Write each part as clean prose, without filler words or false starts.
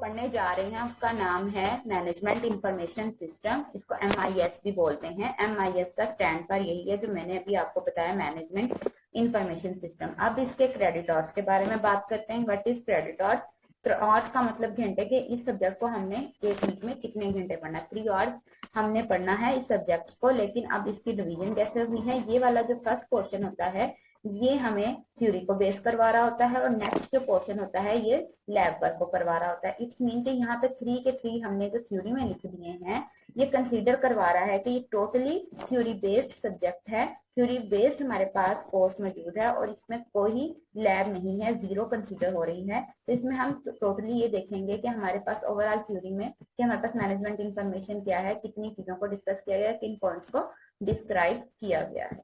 पढ़ने जा रहे हैं उसका नाम है मैनेजमेंट इंफॉर्मेशन सिस्टम। इसको MIS भी बोलते हैं। MIS का स्टैंड पर यही है जो मैंने अभी आपको बताया, मैनेजमेंट इंफॉर्मेशन सिस्टम। अब इसके क्रेडिटर्स के बारे में बात करते हैं। What is creditors? आवर्स का मतलब घंटे के। इस सब्जेक्ट को हमने एक वीक में कितने घंटे पढ़ना है? 3 आवर्स हमने पढ़ना है इस सब्जेक्ट को। लेकिन अब इसकी डिवीजन कैसे हुई है? ये वाला जो फर्स्ट पोर्शन होता है ये हमें थ्योरी को बेस करवा रहा होता है, और नेक्स्ट जो पोर्शन होता है ये लैब वर्क को करवा रहा होता है। इट्स मीन कि यहाँ पे 3 के 3 हमने जो थ्योरी में लिख दिए हैं ये कंसीडर करवा रहा है कि ये टोटली थ्योरी बेस्ड सब्जेक्ट है। थ्योरी बेस्ड हमारे पास कोर्स मौजूद है और इसमें कोई लैब नहीं है, 0 कंसीडर हो रही है। तो इसमें हम टोटली ये देखेंगे कि हमारे पास ओवरऑल थ्योरी में कि हमारे पास मैनेजमेंट इंफॉर्मेशन क्या है, कितनी चीजों को डिस्कस किया गया, किन पॉइंट्स को डिस्क्राइब किया गया है।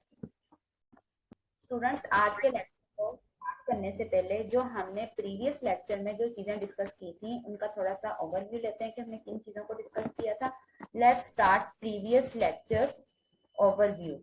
स्टूडेंट्स, आज के लेक्चर को स्टार्ट करने से पहले जो हमने प्रीवियस लेक्चर में जो चीजें डिस्कस की थी उनका थोड़ा सा ओवरव्यू लेते हैं कि हमने किन चीजों को डिस्कस किया था। Let's start previous lecture overview.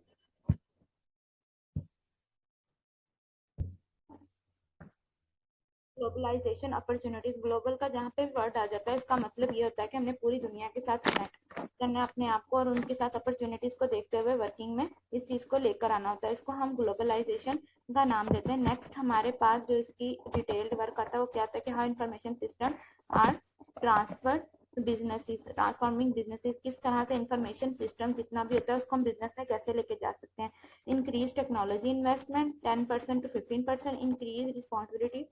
Globalisation opportunities. Global का जहाँ पे वर्ड आ जाता है इसका मतलब ये होता है कि हमने पूरी दुनिया के साथ कनेक्ट करना अपने आप को और उनके साथ अपॉर्चुनिटीज को देखते हुए वर्किंग में इस चीज को लेकर आना होता है। इसको हम ग्लोबलाइजेशन का नाम देते हैं। नेक्स्ट हमारे पास जो इसकी डिटेल्ड वर्क आता है वो क्या आता है कि how information system are transfer businesses, transforming businesses. किस तरह से इंफॉर्मेशन सिस्टम जितना भी होता है उसको हम बिजनेस में कैसे लेके जा सकते हैं। Increase technology investment 10% to 15%, increase responsibility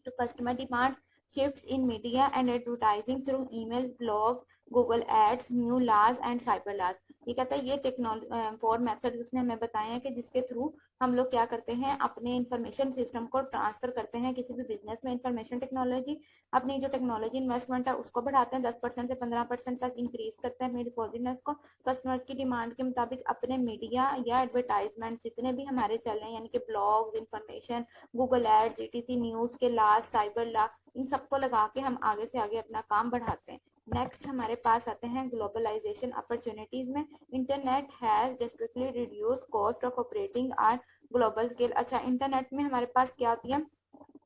to customer demands, shifts in media and advertising through emails, blog, Google Ads, new laws and cyber laws। ये कहता है ये टेक्नोलॉजी 4 मेथड उसने हमें बताए हैं कि जिसके थ्रू हम लोग क्या करते हैं, अपने इंफॉर्मेशन सिस्टम को ट्रांसफर करते हैं किसी भी बिजनेस में। इंफॉर्मेशन टेक्नोलॉजी अपनी जो टेक्नोलॉजी इन्वेस्टमेंट है उसको बढ़ाते हैं, 10% से 15% तक इंक्रीज करते हैं अपनी डिपॉजिटनेस को। कस्टमर्स की डिमांड के मुताबिक अपने मीडिया या एडवर्टाइजमेंट जितने भी हमारे चल रहे हैं यानी कि blogs, information, Google ads, ETC news के लॉ, साइबर लॉ, इन सबको लगा के हम आगे से आगे अपना काम बढ़ाते हैं। नेक्स्ट हमारे पास आते हैं ग्लोबलाइजेशन अपॉर्चुनिटीज में। Internet has drastically reduce cost of operating on global scale. अच्छा, इंटरनेट में हमारे पास क्या होती है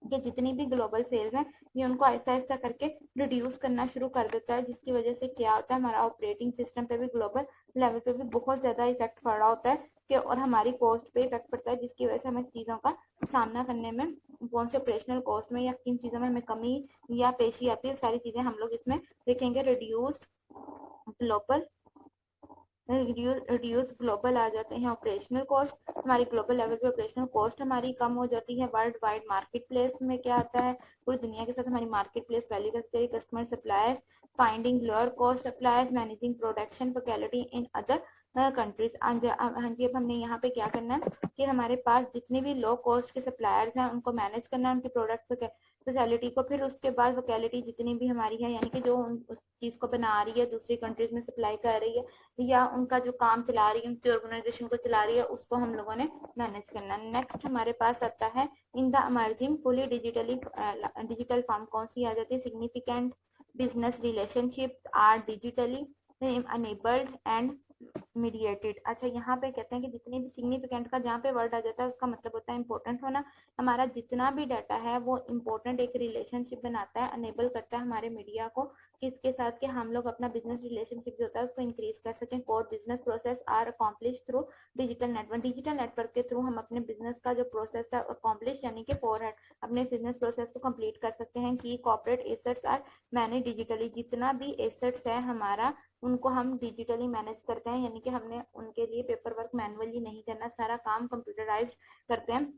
कि जितनी भी ग्लोबल सेल्स हैं ये उनको ऐसा ऐसा करके रिड्यूस करना शुरू कर देता है, जिसकी वजह से क्या होता है हमारा ऑपरेटिंग सिस्टम पे भी ग्लोबल लेवल पे भी बहुत ज्यादा इफेक्ट पड़ रहा होता है कि और हमारी कॉस्ट पे इफेक्ट पड़ता है, जिसकी वजह से हमें चीजों का सामना करने में कौन से ऑपरेशनल कॉस्ट में या किन चीजों में हमें कमी या पेशी आती है, सारी चीजें हम लोग इसमें देखेंगे। रिड्यूस्ड ग्लोबल रिड्यूस ग्लोबल आ जाते हैं ऑपरेशनल कॉस्ट। हमारी ग्लोबल लेवल पे ऑपरेशनल कॉस्ट हमारी कम हो जाती है। वर्ल्ड वाइड मार्केट प्लेस में क्या आता है, पूरी दुनिया के साथ हमारी मार्केट प्लेस वैल्यू करते हैं। Customer suppliers finding lower cost suppliers, managing production facility in other countries. हाँ जी, अब हमने यहाँ पे क्या करना है कि हमारे पास जितने भी लो कॉस्ट के सप्लायर्स हैं उनको मैनेज करना है, उनकी प्रोडक्ट फैसिलिटी को। फिर उसके बाद वैलिडिटी जितनी भी हमारी है यानी कि जो उस चीज को बना रही है, दूसरी कंट्रीज में सप्लाई कर रही है या उनका जो काम चला रही है, उनकी ऑर्गेनाइजेशन को चला रही है, उसको हम लोगों ने मैनेज करना। नेक्स्ट हमारे पास आता है in the emerging fully digital form. कौन सी आ जाती है? Significant business relationships are digitally enabled and mediated. अच्छा, यहाँ पे कहते हैं कि जितने भी सिग्निफिकेंट का जहाँ पे वर्ड आ जाता है उसका मतलब होता है इंपॉर्टेंट होना। हमारा जितना भी डाटा है वो इंपॉर्टेंट एक रिलेशनशिप बनाता है, अनेबल करता है हमारे मीडिया को किसके साथ कि हम लोग अपना बिजनेस रिलेशनशिप जो होता है उसको इंक्रीज कर सकें। Core business process are accomplish through digital network. Digital network के थ्रू हम अपने बिजनेस का जो प्रोसेस है अकॉम्प्लिश यानी कि फॉरवर्ड अपने बिजनेस प्रोसेस को कंप्लीट कर सकते हैं। की corporate assets are manage digitally. जितना भी एसेट्स है हमारा उनको हम डिजिटली मैनेज करते हैं यानी कि हमने उनके लिए पेपर वर्क मैनुअली नहीं करना, सारा काम कंप्यूटराइज्ड करते हैं।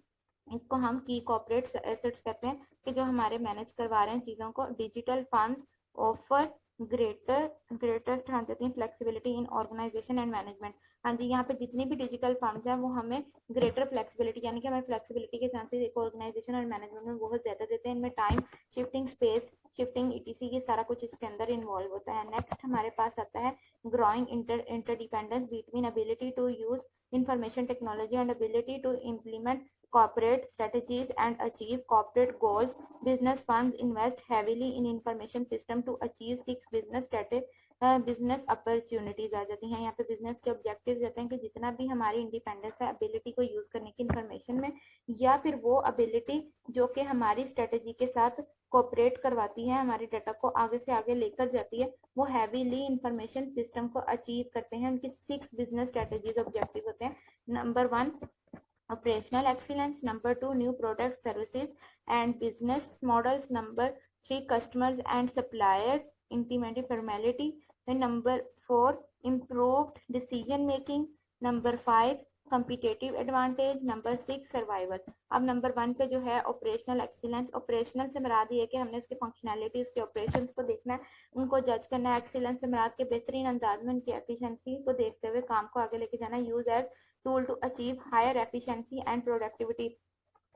इसको हम की कॉर्पोरेट एसेट्स कहते हैं कि जो हमारे मैनेज करवा रहे हैं चीजों को। डिजिटल फंड्स ऑफर ग्रेटेस्ट हाँ देती हैं flexibility in organisation and management. हाँ जी, यहाँ पे जितनी भी डिजिटल फंड्स हैं वो हमें ग्रेटर फ्लेक्सिबिलिटी यानी कि हमें फ्लेक्सिबिलिटी के चांसेस एक ऑर्गेनाइजेशन और मैनेजमेंट में बहुत ज्यादा देते हैं। इनमें time shifting, space shifting, ETC ये सारा कुछ इसके अंदर इन्वॉल्व होता है। नेक्स्ट हमारे पास आता है growing interdependence between ability to use information technology and ability to implement corporate strategies and achieve corporate goals. Business funds invest heavily in information system to achieve 6 business business opportunities आ जाती हैं। यहाँ पे business के objective रहते हैं कि जितना भी हमारी इंडिपेंडेंस है एबिलिटी को यूज करने की इंफॉर्मेशन में, या फिर वो एबिलिटी जो कि हमारी स्ट्रेटेजी के साथ कोऑपरेट करवाती है, हमारे डाटा को आगे से आगे लेकर जाती है, वो हैवीली इंफॉर्मेशन सिस्टम को अचीव करते हैं। उनकी 6 बिजनेस स्ट्रेटेजीज ऑब्जेक्टिव होते हैं। Number 1 operational excellence, number 2 new product services and business models, number 3 customers and suppliers intimacy formality, and number 4 improved decision making, number 5 competitive advantage, number 6 survival। अब number 1 पे जो है operational excellence, operational से मुराद ये है कि हमने उसके फंक्शनैलिटी, उसके ऑपरेशंस को देखना है, उनको जज करना है। एक्सीलेंस से मुराद के बेहतरीन अंदाज में उनकी एफिशिएंसी को देखते हुए काम को आगे लेके जाना। Use as tool to achieve higher efficiency and productivity,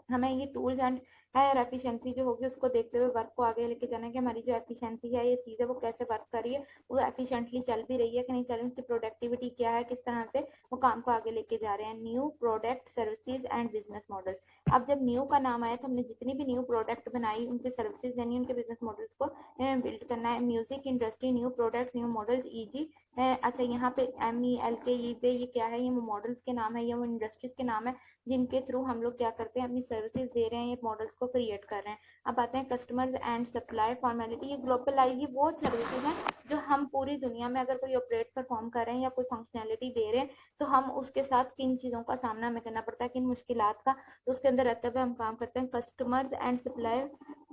हमें ये टूल्स एंड हायर एफिशिएंसी जो होगी उसको देखते हुए वर्क को आगे लेके जाना है कि हमारी जो एफिशिएंसी है, ये चीज़ है, वो कैसे वर्क कर रही है, वो एफिशिएंटली चल भी रही है कि नहीं चल रही, उसकी प्रोडक्टिविटी क्या है, किस तरह से वो काम को आगे लेके जा रहे हैं। New product services and business model, अब जब न्यू का नाम आया तो हमने जितनी भी न्यू प्रोडक्ट बनाई उनकी सर्विसेज यानी उनके बिजनेस मॉडल्स को बिल्ड करना है। Music industry new product new models easy. अच्छा, यहाँ पे MELK पे ये क्या है, ये वो मॉडल्स के नाम है, ये वो इंडस्ट्रीज के नाम है जिनके थ्रू हम लोग क्या करते हैं, अपनी सर्विसेज दे रहे हैं, ये मॉडल्स को क्रिएट कर रहे हैं। अब आते हैं कस्टमर्स एंड सप्लाई फॉर्मेलिटी, ये ग्लोबलाइज, ये वो सर्विसेज हैं जो हम पूरी दुनिया में अगर कोई ऑपरेट परफॉर्म कर रहे हैं या कोई फंक्शनैलिटी दे रहे हैं तो हम उसके साथ किन चीज़ों का सामना हमें करना पड़ता है, किन मुश्किलात का, तो उसके अंदर रहते हुए हम काम करते हैं। कस्टमर्स एंड सप्लाई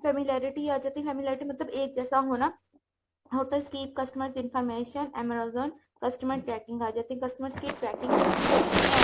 फेमिलियरिटी आ जाती है, फेमिलियरिटी मतलब एक जैसा होना। होटल्स की customers information, Amazon customer tracking आ जाती है, कस्टमर्स की ट्रैकिंग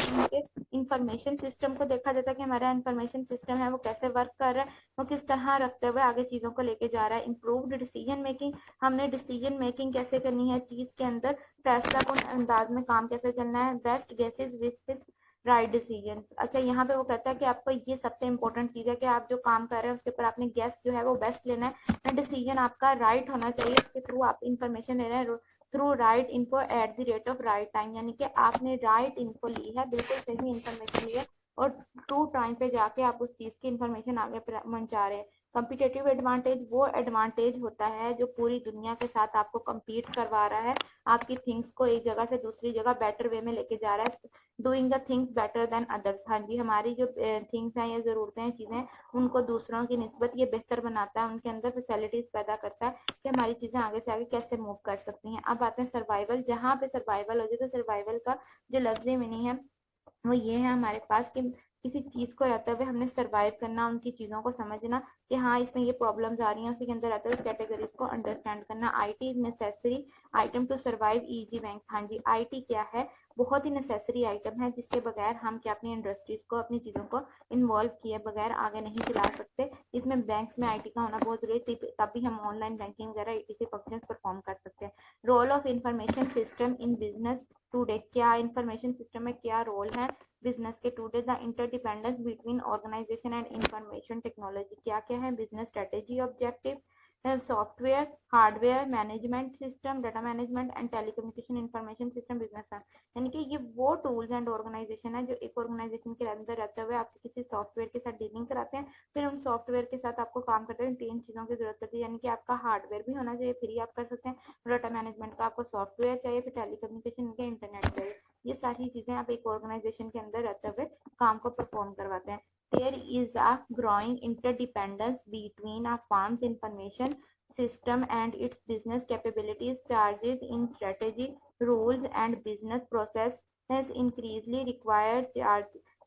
उनके इंफॉर्मेशन सिस्टम को देखा जाता है कि हमारा इंफॉर्मेशन सिस्टम है वो कैसे वर्क कर रहा है, वो किस तरह रखते हुए आगे चीज़ों को लेके जा रहा है। इम्प्रूव्ड डिसीजन मेकिंग, हमने डिसीजन मेकिंग कैसे करनी है चीज़ के अंदर, फैसला कौन अंदाज में काम कैसे चलना है। Best guesses with right decision, अच्छा यहाँ पे वो कहता है कि आपको ये सबसे इंपॉर्टेंट चीज़ है कि आप जो काम कर रहे हैं उसके ऊपर आपने गेस जो है वो बेस्ट लेना है, डिसीजन आपका राइट होना चाहिए, उसके थ्रू आप इंफॉर्मेशन ले रहे हैं through right info at the rate of right time, यानी कि आपने राइट इन्फो ली है, बिल्कुल सही इंफॉर्मेशन ली है और ट्रू टाइम पे जाके आप उस चीज़ की इंफॉर्मेशन आगे पहुंचा रहे हैं। कंपिटेटिव एडवांटेज वो एडवांटेज होता है जो पूरी दुनिया के साथ आपको कम्पीट करवा रहा है, आपकी थिंग्स को एक जगह से दूसरी जगह बेटर वे में लेके जा रहा है। Doing the things better than others, हाँ जी, हमारी जो थिंग्स हैं या ज़रूरतें हैं, चीज़ें, उनको दूसरों की निस्बत ये बेहतर बनाता है, उनके अंदर फैसिलिटीज़ पैदा करता है कि हमारी चीज़ें आगे से आगे कैसे मूव कर सकती हैं। अब आते हैं सर्वाइवल, जहाँ पे सर्वाइवल हो जाए तो सर्वाइवल का जो लफ्ज़ी मीनिंग है वो ये है हमारे पास कि किसी चीज़ को रहते हुए हमने सर्वाइव करना, उनकी चीज़ों को समझना कि हाँ इसमें ये प्रॉब्लम्स आ रही हैं, उसी के अंदर रहते हुए कैटेगरीज को अंडरस्टैंड करना। IT is necessary item to survive easy bank, हाँ जी, IT क्या है, बहुत ही नेसेसरी आइटम है जिसके बगैर हम क्या अपनी इंडस्ट्रीज को, अपनी चीज़ों को इन्वॉल्व किए बगैर आगे नहीं चला सकते। इसमें बैंक्स में IT का होना बहुत जरूरी है, तभी हम ऑनलाइन बैंकिंग वगैरह ETC फंक्शन परफॉर्म कर सकते हैं। Role of information system in business today, क्या इंफॉर्मेशन सिस्टम में क्या रोल है बिजनेस के today. The interdependence between organisation and information technology, क्या क्या है, business strategy objective, software, hardware, management system, data management and telecommunication information system business, यानी कि ये वो टूल्स एंड ऑर्गेनाइजेशन है जो एक ऑर्गेनाइजेशन के अंदर रहते हुए आपके किसी सॉफ्टवेयर के साथ डीलिंग कराते हैं, फिर उन सॉफ्टवेयर के साथ आपको काम करते हैं। 3 चीज़ों की जरूरत होती है, यानी कि आपका हार्डवेयर भी होना चाहिए, फ्री आप कर सकते हैं, डाटा मैनेजमेंट का आपको सॉफ्टवेयर चाहिए, फिर टेलीकम्युनिकेशन के इंटरनेट चाहिए, ये सारी चीज़ें आप एक ऑर्गेनाइजेशन के अंदर रहते हुए काम को परफॉर्म करवाते हैं। There is a growing interdependence between a firm's information system and its business capabilities. Changes in strategy, rules, and business process has increasingly required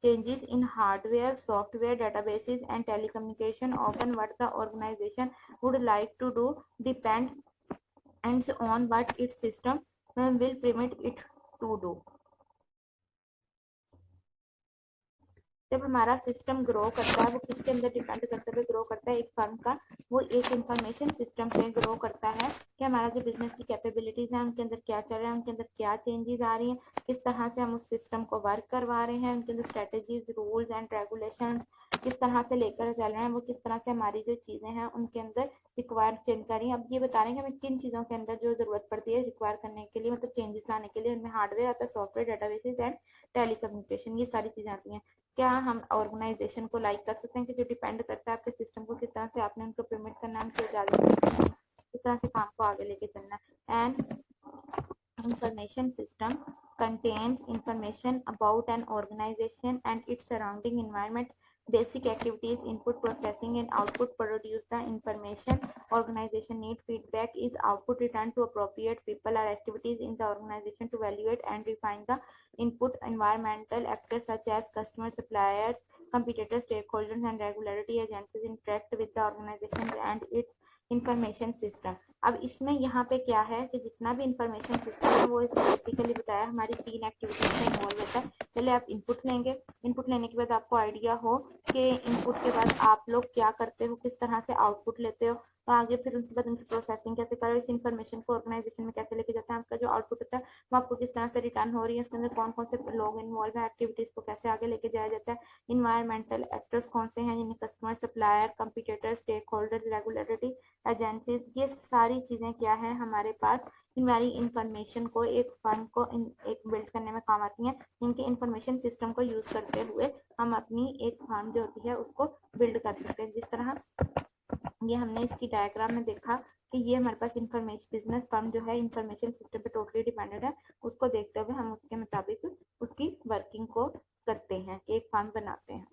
changes in hardware, software, databases, and telecommunication. Often, what the organization would like to do depends on what its system will permit it to do. जब हमारा system grow करता है वो किसके अंदर depend करते हुए grow करता है, एक फर्म का वो एक इंफॉर्मेशन सिस्टम से ग्रो करता है कि हमारा जो बिजनेस की कैपेबिलिटीज है उनके अंदर क्या चल रहा है, उनके अंदर क्या चेंजेस आ रही हैं, किस तरह से हम उस सिस्टम को वर्क करवा रहे हैं, उनके अंदर स्ट्रेटजीज, रूल्स एंड रेगुलेशन किस तरह से लेकर चल रहे हैं, वो किस तरह से हमारी जो चीज़ें हैं उनके अंदर रिक्वायर चेंज कर रही हैं। अब ये बता रहे हैं कि हमें किन चीज़ों के अंदर जो ज़रूरत पड़ती है रिक्वायर करने के लिए, मतलब चेंजेस लाने के लिए, उनमें हार्डवेयर आता है, सॉफ्टवेयर, डाटाबेसेस एंड टेलीकम्युनिकेशन, ये सारी चीज़ें आती हैं। क्या हम ऑर्गेनाइजेशन को लाइक कर सकते हैं कि जो डिपेंड करता है आपके सिस्टम को, किस तरह से आपने उनको पेमेंट करना है, उनको इजाजत किस तरह से काम को आगे लेके चलना है। And Information system contains information about an organization and its surrounding environment. Basic activities: input, processing, and output produce the information organization need. Feedback is output returned to appropriate people or activities in the organization to evaluate and refine the input. Environmental actors such as customers, suppliers, competitors, stakeholders, and regulatory agencies interact with the organization and its information system. अब इसमें यहाँ पे क्या है कि जितना भी information system है वो इसमें बेसिकली बताया हमारी 3 एक्टिविटीज में इन्वॉल्व होता है। पहले आप इनपुट लेंगे, इनपुट लेने के बाद आपको आइडिया हो कि इनपुट के बाद आप लोग क्या करते हो, किस तरह से आउटपुट लेते हो, तो आगे फिर उसके बाद उनकी प्रोसेसिंग कैसे करो, इस इन्फॉर्मेशन को ऑर्गेनाइजेशन में कैसे लेके जाते हैं, आपका जो आउटपुट होता है वो आपको किस तरह से रिटर्न हो रही है, उसके अंदर कौन कौन से लोग इन्वॉल्व है, एक्टिविटीज को कैसे आगे लेके जाया जाता है, इन्वायरमेंटल एक्टर्स कौन से हैं जिन्हें customer, supplier, competitor, stakeholder, regulatory agencies, ये सारी चीजें क्या है हमारे पास हमारी इंफॉर्मेशन को एक फर्म को एक बिल्ड करने में काम आती हैं। इनके इंफॉर्मेशन सिस्टम को यूज करते हुए हम अपनी एक फर्म जो होती है उसको बिल्ड कर सकते हैं। जिस तरह ये हमने इसकी डायग्राम में देखा कि ये हमारे पास इंफॉर्मेशन बिजनेस फर्म जो है इंफॉर्मेशन सिस्टम पे टोटली डिपेंडेंट है, उसको देखते हुए हम उसके मुताबिक उसकी वर्किंग को करते हैं, एक फर्म बनाते हैं।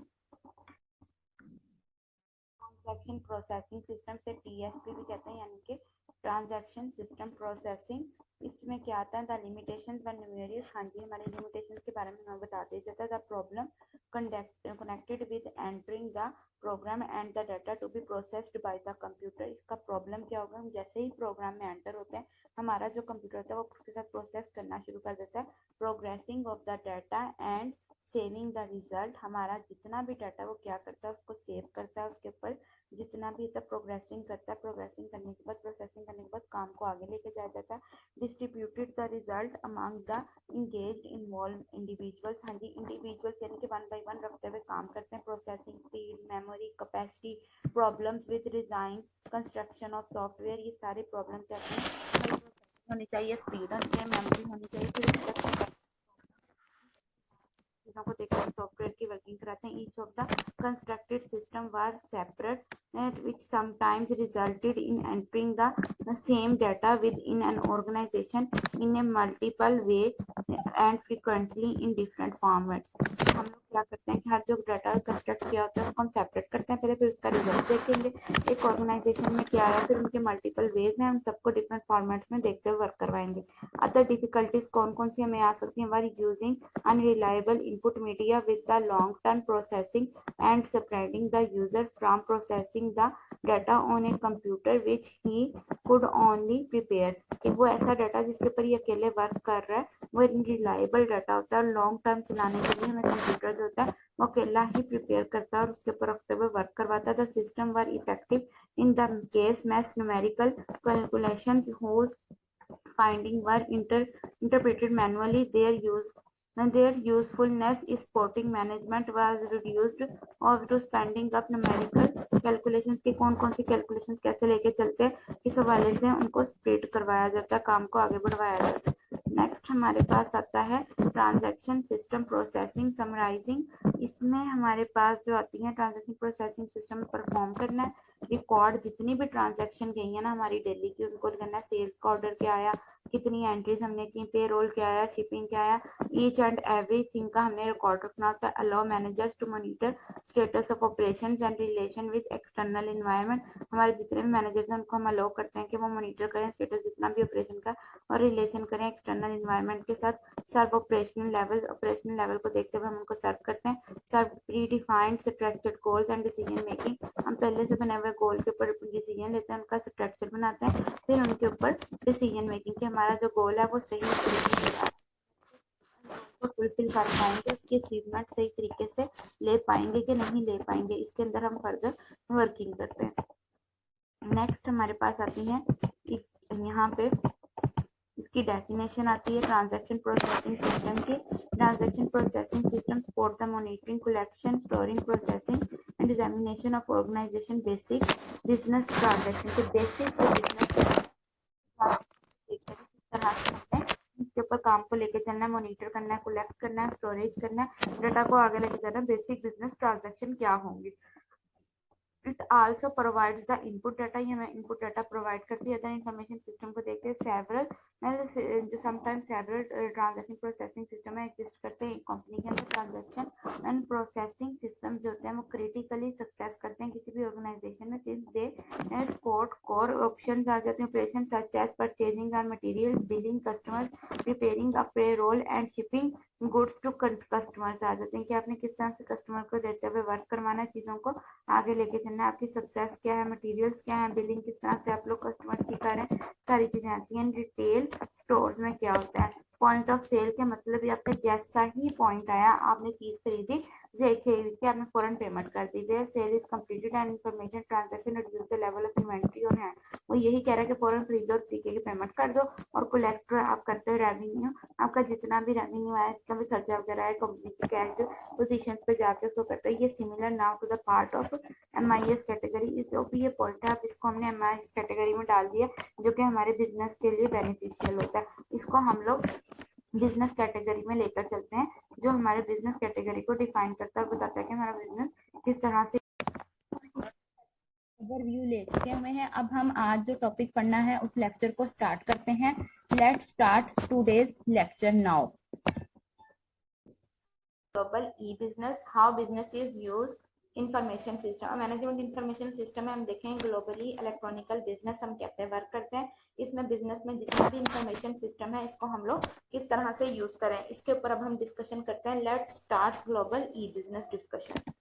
ट्रांजैक्शन प्रोसेसिंग सिस्टम से टीएसपी भी कहते हैं, यानी कि ट्रांजैक्शन सिस्टम प्रोसेसिंग। इसमें क्या आता है, द लिमिटेशंस व न्यूमेरियस। हाँ जी, हमारे लिमिटेशंस के बारे में हमें बता दिया जाता है। The problem connected with entering the program and the data to be processed by the computer. इसका प्रॉब्लम क्या होगा, हम जैसे ही प्रोग्राम में एंटर होते हैं हमारा जो कंप्यूटर होता है वो उसके साथ प्रोसेस करना शुरू कर देता है। Progressing of the data and saving the result. हमारा जितना भी डाटा वो क्या करता है उसको सेव करता है, उसके ऊपर जितना भी तक प्रोग्रेसिंग करता है, प्रोग्रेसिंग करने के बाद प्रोसेसिंग करने के बाद काम को आगे लेके जाया जाता है। Distributed the result among the engaged involve individuals. हाँ जी, इंडिविजुअल्स यानी कि 1 by 1 रखते हुए काम करते हैं। Processing speed, memory capacity, problems with design, construction of software, ये सारे प्रॉब्लम्स आते हैं। होनी चाहिए, स्पीड होनी चाहिए, मेमोरी होनी चाहिए, फिर चीजों को देखकर सॉफ्टवेयर की वर्किंग कराते हैं। Each of the constructed system was separate which sometimes resulted in entering the same data within an organization in a multiple way and frequently in different formats। हम लोग क्या करते हैं कि हर जो डाटा कंस्ट्रक्ट किया होता है उसको हम सेपरेट करते हैं पहले, फिर उसका रिजल्ट देखेंगे एक ऑर्गेनाइजेशन में क्या आया, फिर उनके मल्टीपल वेज में हम सबको डिफरेंट फॉर्मेट्स में देखते हुए वर्क करवाएंगे। अदर डिफिकल्टीज कौन कौन सी हमें आ सकती हैं, हमारी using unreliable input media with the long-term processing and spreading the user from processing the data on a computer which he could only prepare। कि वो ऐसा डाटा जिसके ऊपर ये अकेले वर्क कर रहा है वो रिलायबल डाटा होता है, लॉन्ग टर्म चलाने के लिए हमें कंप्यूटर जो होता है वो अकेला ही प्रिपेयर करता है और उसके ऊपर रखते हुए वर्क करवाता है। The system were effective in the case math numerical calculations whose finding were interpreted manually। Their usefulness is supporting management was reduced और to spending up numerical calculations के कौन कौन सी calculations कैसे लेके चलते हैं इस हवाले से उनको स्प्लिट करवाया जाता है, काम को आगे बढ़वाया जाता है। नेक्स्ट हमारे पास आता है ट्रांजैक्शन सिस्टम प्रोसेसिंग समराइजिंग। इसमें हमारे पास जो आती है ट्रांजैक्शन प्रोसेसिंग सिस्टम परफॉर्म करना है, रिकॉर्ड जितनी भी ट्रांजैक्शन गई है ना हमारी डेली की उनको करना है। सेल्स का ऑर्डर क्या आया, कितनी एंट्रीज हमने की, पेरोल क्या आया, शिपिंग क्या आया, ईच एंड एवरीथिंग का हमने रिकॉर्ड रखना होता है। Allow managers to monitor status of operations and relation with external environment. हमारे जितने भी मैनेजर्स हैं उनको हम अलाउ करते हैं कि वो मॉनिटर करें स्टेटस जितना भी ऑपरेशन का और रिलेशन करें एक्सटर्नल एनवायरनमेंट के साथ। सर्व ऑपरेशनल लेवल को देखते हुए हम उनको सर्व करते हैं। Serve predefined structured goals and decision making. हम पहले से बने हुए गोल के ऊपर डिसीजन लेते हैं, उनका स्ट्रक्चर बनाते हैं, फिर उनके ऊपर डिसीजन मेकिंग कि हमारा जो गोल है वो सही तरीके से फुलफिल कर पाएंगे, उसकी अचीवमेंट सही तरीके से ले पाएंगे कि नहीं ले पाएंगे, इसके अंदर हम फर्दर वर्किंग करते हैं। नेक्स्ट हमारे पास आती है यहाँ पे इसकी डेफिनेशन आती है ट्रांजैक्शन प्रोसेसिंग सिस्टम की। Transaction processing system support the monitoring, collection, storing, processing and examination of organisation basic business transaction के बेसिक बिजनेस किस तरह से इसके ऊपर काम को लेके चलना है, मॉनिटर करना है, कलेक्ट करना है, स्टोरेज करना है, डाटा को आगे लेके जाना है, बेसिक बिजनेस ट्रांजैक्शन क्या होंगे। It also provides the input data, ये हमें इनपुट डाटा प्रोवाइड करती है। अदर इंफॉर्मेशन सिस्टम को देखते हैं सेवरल जो sometimes several transaction processing system है एग्जिस्ट करते हैं एक कंपनी के अंदर। ट्रांजैक्शन एंड प्रोसेसिंग सिस्टम जो होते हैं वो क्रिटिकली सक्सेस करते हैं किसी भी ऑर्गेनाइजेशन में, since they support core options आ जाते हैं operation such as purchasing on materials, billing customers, preparing a payroll and shipping goods to customers आ जाते हैं कि आपने किस तरह से कस्टमर को देते हुए वर्क करवाना है, चीज़ों को आगे लेके चलना है, आपकी सक्सेस क्या है, मटेरियल्स क्या है, बिलिंग किस तरह से आप लोग कस्टमर्स की करें, सारी चीज़ें आती हैं। डिटेल स्टोर्स में क्या होता है, पॉइंट ऑफ सेल के मतलब ये आपका जैसा ही पॉइंट आया आपने चीज़ खरीदी देखिए आपने फॉरन पेमेंट कर दी, their sale is completed and information transaction reduce the level of inventory on hand. वो यही कह रहा है कि फॉरन खरीदो और तरीके की पेमेंट कर दो और कलेक्ट आप करते हो रेवेन्यू, आपका जितना भी रेवेन्यू आया जितना भी खर्चा वगैरह है कंपनी की कैश पोजीशन पे जाके उसको करते हैं। ये similar now to the part of MIS category, इस जो भी ये पॉइंट है आप इसको हमने MIS कैटेगरी में डाल दिया जो कि हमारे बिजनेस के लिए बेनिफिशियल होता है। इसको हम लोग बिजनेस कैटेगरी में लेकर चलते हैं जो हमारे बिजनेस कैटेगरी को डिफाइन करता है और बताता है कि हमारा बिजनेस किस तरह से ओवरव्यू ले चुके हुए हैं। अब हम आज जो टॉपिक पढ़ना है उस लेक्चर को स्टार्ट करते हैं। Let's start today's lecture now. Global e business, how business is used, information system management. Information system में हम देखें ग्लोबली इलेक्ट्रॉनिकल बिजनेस हम कैसे वर्क करते हैं, इसमें बिजनेस में जितना भी इंफॉर्मेशन सिस्टम है इसको हम लोग किस तरह से यूज करें, इसके ऊपर अब हम डिस्कशन करते हैं। Let's start global e business discussion.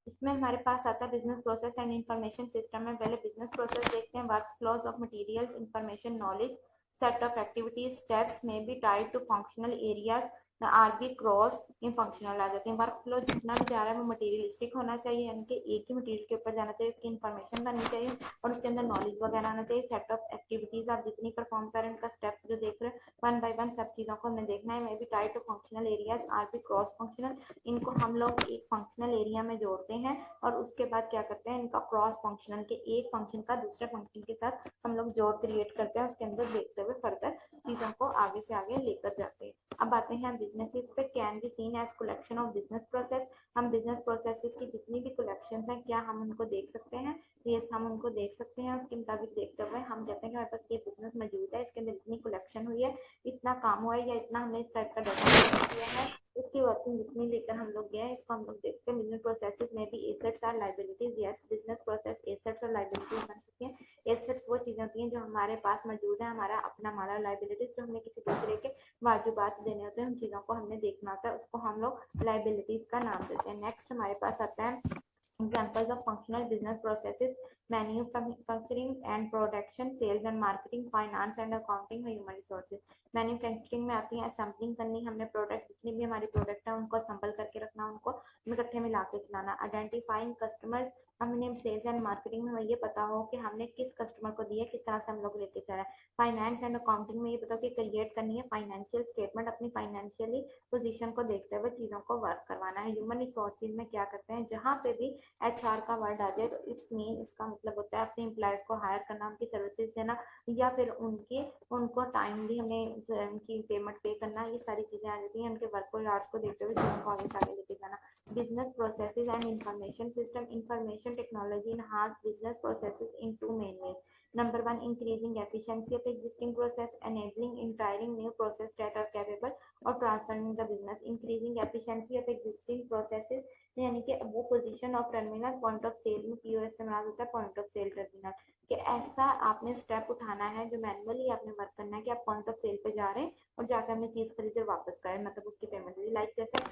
इसमें हमारे पास आता है business process and information system में। पहले बिजनेस प्रोसेस देखते हैं। Work flows of materials, information, knowledge, set of activities, steps में be tied to functional areas or be cross in functional आ जाते हैं। वर्क फ्लो जितना भी जा रहा है वो मटेरियलिस्टिक होना चाहिए, यानी कि एक ही मटेरियल के ऊपर जाना चाहिए, उसकी इन्फॉर्मेशन बननी चाहिए और उसके अंदर नॉलेज वगैरह आना चाहिए। सेट ऑफ एक्टिविटीज आप जितनी परफॉर्म करें उनका स्टेप्स जो देख रहे हैं वन बाय वन सब चीज़ों को हमें देखना है। May be tied to functional areas or be cross functional, इनको हम लोग एक फंक्शनल एरिया में जोड़ते हैं और उसके बाद क्या करते हैं इनका क्रॉस फंक्शनल के एक फंक्शन का दूसरे फंक्शन के साथ हम लोग जोड़ क्रिएट करते हैं, उसके अंदर देखते हुए फर्दर चीज़ों को आगे से आगे लेकर जाते हैं। अब आते हैं बिजनेसेस पे। Can be seen as collection of business process, हम बिजनेस प्रोसेसेस की जितनी भी कलेक्शन है क्या हम उनको देख सकते हैं, यस हम उनको देख सकते हैं। उसके मुताबिक देखते हुए हम कहते हैं कि हमारे पास ये बिजनेस मौजूद है, इसके अंदर इतनी कलेक्शन हुई है, इतना काम हुआ है या इतना हमने इस टाइप का डेटा किया है, इसकी वर्किंग जितनी लेकर हम लोग गए इसको हम लोग देखते हैं। बिजनेस प्रोसेसेस में भी एसेट्स और liabilities, yes business process assets और लाइबिलिटीज बन सकती हैं। एसेट्स वो चीजें होती हैं जो हमारे पास मौजूद है, हमारा अपना माल। लाइबिलिटीज जो हमें किसी दूसरे के वाजिबात देने होते हैं, उन चीजों को हमने देखना होता है, उसको हम लोग लाइबिलिटीज का नाम देते हैं। नेक्स्ट हमारे पास आता है examples of functional business processes, manufacturing and production, sales and marketing, finance and accounting, human resources। Manufacturing में आती है असेंबलिंग करनी, हमने प्रोडक्ट जितनी भी हमारी प्रोडक्ट है उनको असेंबल करके रखना, उनको इकट्ठे मिला के चलाना। आइडेंटिफाइंग कस्टमर्स, हमने सेल्स एंड मार्केटिंग में ये पता हो कि हमने किस कस्टमर को दिया, किस तरह से हम लोग लेके चला है। फाइनेंस एंड अकाउंटिंग में ये पता कि क्रिएट करनी है फाइनेंशियल स्टेटमेंट, अपनी फाइनेंशियली पोजीशन को देखते हुए चीज़ों को वर्क करवाना है। ह्यूमन रिसोर्सेज में क्या करते हैं, जहाँ पे भी HR का वर्ड आ जाए तो इट्स मीन इसका मतलब होता है अपने एम्प्लॉयज को हायर करना, उनकी सर्विसेज देना या फिर उनको टाइमली हमें उनकी पेमेंट पे करना, ये सारी चीज़ें आ जाती हैं। उनके वर्क आवर्स को देखते हुए चीज़ों को आगे से आगे लेके जाना। Business processes and information system, information technology enhance business processes in two main ways. Number one, increasing efficiency of existing process, enabling entering new process that are capable of transforming the business. Increasing efficiency of existing processes यानी कि वो position of terminal, point of sale में POS से मराद होता है point of cell terminal, कि ऐसा आपने स्टेप उठाना है जो मैनुअली आपने वर्क करना है कि आप पॉइंट ऑफ सेल पे जा रहे हैं और जाकर हमने चीज़ खरीदे वापस करें, मतलब उसकी पेमेंट दी। लाइक जैसे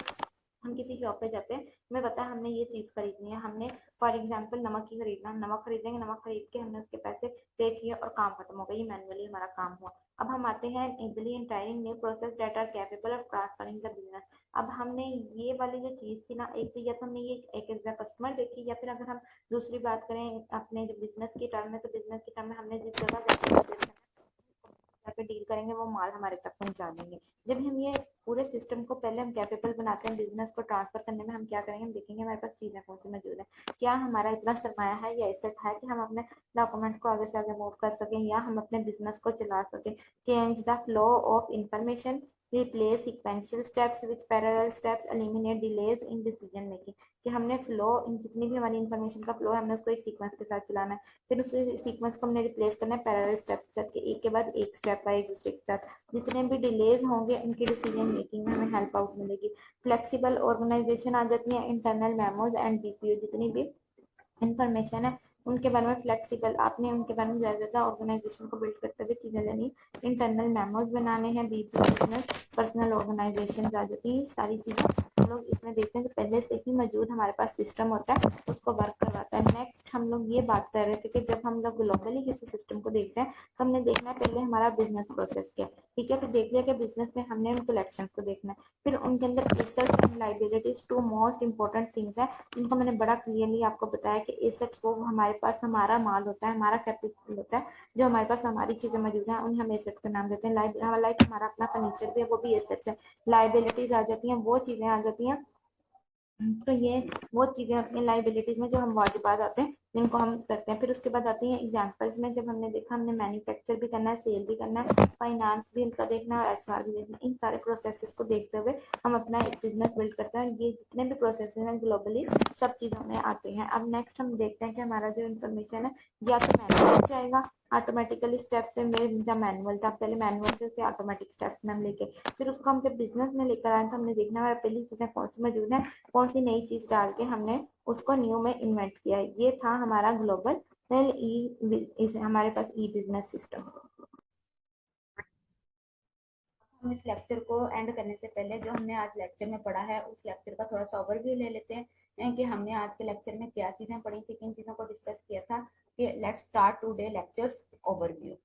हम किसी शॉप पे जाते हैं, हमें पता है हमने ये चीज़ खरीदनी है, हमने फॉर एग्जांपल नमक ही खरीदना, हम नमक खरीदेंगे, नमक खरीद के हमने उसके पैसे पे किए और काम खत्म हो गया, ये मैनुअली हमारा काम हुआ। अब हम आते हैं easily entering new process that are capable of transferring the business. अब हमने ये वाली जो चीज़ थी ना, एक तो या तो हमने ये एक कस्टमर देखी, या फिर अगर हम दूसरी बात करें अपने जो बिजनेस की टर्म में, तो बिजनेस की टर्म में हमने जिस जगह पे डील करेंगे वो माल हमारे तक पहुंचा देंगे। जब हम ये पूरे सिस्टम को पहले हम कैपेबल बनाते हैं बिजनेस को ट्रांसफर करने में, हम क्या करेंगे, हम देखेंगे हमारे पास चीज़ें कौन सी मौजूद है, क्या हमारा इतना सरमाया है या एसेट है कि हम अपने डॉक्यूमेंट को आगे से आगे मूव कर सकें या हम अपने बिजनेस को चला सकें। Change the flow of information, replace sequential steps with parallel steps, eliminate delays in decision making, कि हमने फ्लो इन जितनी भी हमारी इन्फॉर्मेशन का फ्लो है हमने उसको एक सीक्वेंस के साथ चलाना है, फिर उस सीक्वेंस को हमने रिप्लेस करना है पैरेलल स्टेप्स के साथ, कि एक के बाद एक स्टेप का एक दूसरे के साथ, जितने भी डिलेज होंगे उनकी डिसीजन मेकिंग में हमें हेल्प आउट मिलेगी। फ्लेक्सिबल ऑर्गेनाइजेशन आ जाती है, इंटरनल मेमोज एंड बीपीओ, जितनी भी इंफॉर्मेशन है उनके बारे में फ्लेक्सिबल, आपने उनके बारे में ज्यादा ऑर्गेनाइजेशन को बिल्ड करते हुए चीजें लेनी, इंटरनल मेमोज बनाने हैं, बीपीओ बिजनेस पर्सनल ऑर्गेनाइजेशन आ जाती है, सारी चीजें हम लोग इसमें देखते हैं कि पहले से ही मौजूद हमारे पास सिस्टम होता है उसको वर्क करवाता है। नेक्स्ट हम लोग ये बात कर रहे थे कि जब हम लोग ग्लोबली किसी सिस्टम को देखते हैं तो हमने देखना है पहले हमारा बिजनेस प्रोसेस क्या, ठीक है, फिर देख लिया कि बिजनेस में हमने उन कलेक्शन को देखना है, फिर उनके अंदर assets and liabilities two most important things है, इनको मैंने बड़ा क्लियरली आपको बताया कि एसेट्स वो हमारे पास हमारा माल होता है, हमारा कैपिटल होता है, जो हमारे पास हमारी चीजें मौजूद हैं उन्हें हम एसेट्स का नाम देते हैं। लाइक हमारा अपना फर्नीचर भी है वो भी एसेट्स है। लायबिलिटीज आ जाती हैं, वो चीजें आ जाती हैं, तो ये वो चीजें अपनी लाइबिलिटीज में जो हम वाजिबात आते हैं जिनको हम करते हैं। फिर उसके बाद आती हैं एग्जांपल्स में, जब हमने देखा हमने मैन्युफैक्चर भी करना है, सेल भी करना है, फाइनेंस भी इनका देखना है और एचआर भी देखना है, इन सारे प्रोसेसेस को देखते हुए हम अपना एक बिजनेस बिल्ड करते हैं। ये जितने भी प्रोसेसेस हैं ग्लोबली सब चीजों में आते हैं। अब नेक्स्ट हम देखते हैं कि हमारा जो इन्फॉर्मेशन है या तो मैनुअल जाएगा, ऑटोमेटिकली स्टेप से मेरा मैनुअल था, पहले मैनुअल से ऑटोमेटिक स्टेप्स में हम लेके, फिर उसको हम जब बिजनेस में लेकर आए तो हमने देखना है पहली चीजें कौन सी मौजूद है, कौन सी नई चीज डाल के हमने उसको न्यू में इन्वेंट किया है। ये था हमारा ग्लोबल हमारे पास ई बिजनेस सिस्टम। हम इस लेक्चर को एंड करने से पहले जो हमने आज लेक्चर में पढ़ा है उस लेक्चर का थोड़ा सा ओवरव्यू ले लेते हैं कि हमने आज के लेक्चर में क्या चीजें पढ़ी थी, किन चीजों को डिस्कस किया था। कि let's start today lectures overview.